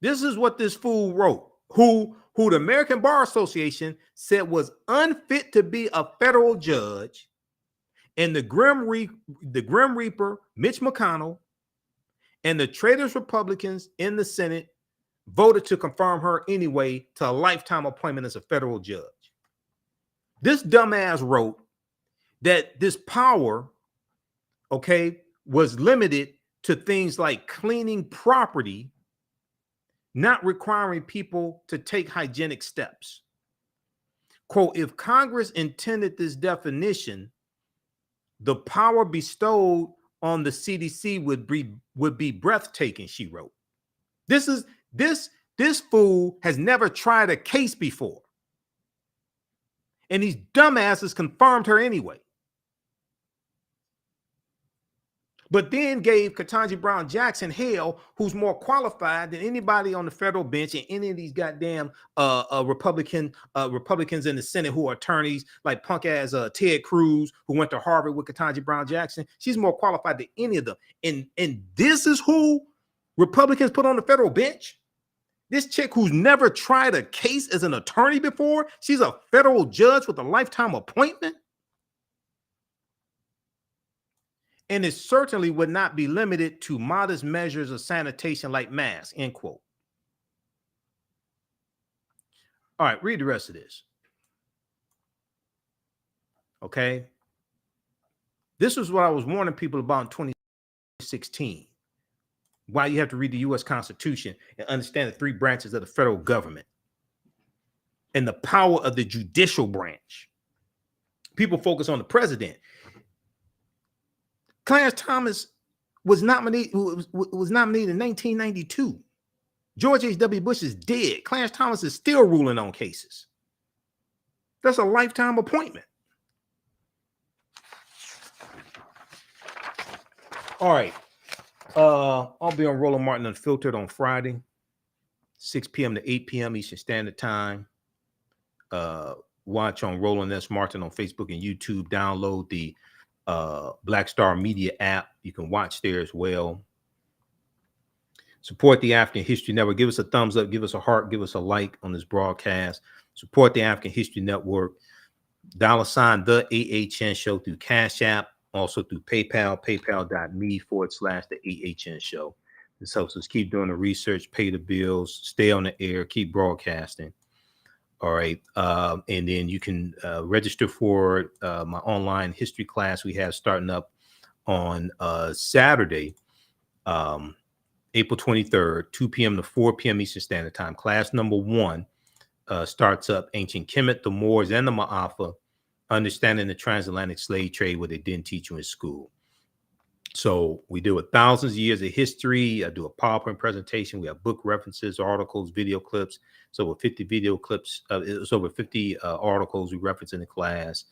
This is what this fool wrote, who the American Bar Association said was unfit to be a federal judge, and the Grim Reaper, Mitch McConnell, and the traitors Republicans in the Senate voted to confirm her anyway to a lifetime appointment as a federal judge. This dumbass wrote that this power, okay, was limited to things like cleaning property, not requiring people to take hygienic steps. Quote, if Congress intended this definition, the power bestowed on the CDC would be breathtaking, she wrote. This fool has never tried a case before. And these dumbasses confirmed her anyway. but then gave Ketanji Brown Jackson hell, who's more qualified than anybody on the federal bench and any of these goddamn Republicans in the Senate who are attorneys, like punk ass Ted Cruz, who went to Harvard with Ketanji Brown Jackson. She's more qualified than any of them. And this is who Republicans put on the federal bench. This chick who's never tried a case as an attorney before, she's a federal judge with a lifetime appointment. And it certainly would not be limited to modest measures of sanitation like masks, end quote. All right, read the rest of this. Okay. This is what I was warning people about in 2016. Why you have to read the U.S. Constitution and understand the three branches of the federal government and the power of the judicial branch. People focus on the president. Clarence Thomas was nominated in 1992. George H.W. Bush is dead. Clarence Thomas is still ruling on cases. That's a lifetime appointment. All right. I'll be on Roland Martin Unfiltered on Friday, 6 p.m. to 8 p.m. Eastern Standard Time. Watch on Roland S. Martin on Facebook and YouTube. Download the Black Star Media app. You can watch there as well. Support the African History Network. Give us a thumbs up, give us a heart, give us a like on this broadcast. Support the African History Network. $, TheAHNShow through Cash App, also through PayPal, paypal.me/TheAHNShow. This helps us keep doing the research, pay the bills, stay on the air, keep broadcasting. All right. And then you can register for my online history class we have starting up on Saturday, April 23rd, 2 p.m. to 4 p.m. Eastern Standard Time. Class number 1 starts up Ancient Kemet, the Moors, and the Ma'afa, Understanding the Transatlantic Slave Trade, what they didn't teach you in school. So we deal with thousands of years of history. I do a PowerPoint presentation. We have book references, articles, video clips. So over 50 video clips. It's over 50 articles we reference in the class.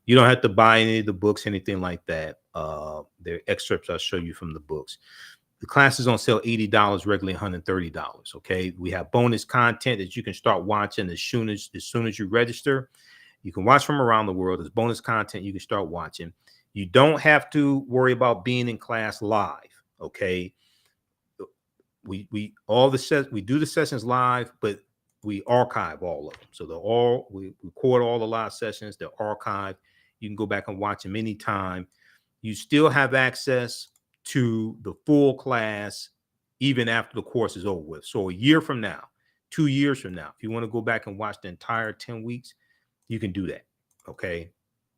You don't have to buy any of the books, anything like that. They're excerpts I'll show you from the books. The class is on sale $80, regularly $130. Okay. We have bonus content that you can start watching as soon as you register. You can watch from around the world. There's bonus content you can start watching. You don't have to worry about being in class live. Okay. We do the sessions live, but we archive all of them. So we record all the live sessions, they're archived. You can go back and watch them anytime. You still have access to the full class even after the course is over with. So a year from now, 2 years from now, if you want to go back and watch the entire 10 weeks, you can do that. Okay.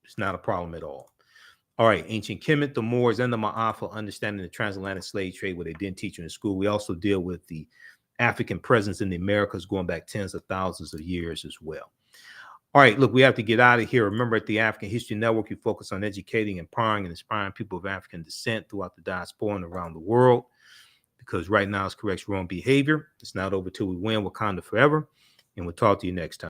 It's not a problem at all. All right, Ancient Kemet, the Moors, and the Ma'afa, Understanding the Transatlantic Slave Trade, what they didn't teach you in school. We also deal with the African presence in the Americas going back tens of thousands of years as well. All right, look, we have to get out of here. Remember, at the African History Network, we focus on educating, empowering, and inspiring people of African descent throughout the diaspora and around the world, because right now it's corrects wrong behavior. It's not over till we win. Wakanda forever. And we'll talk to you next time.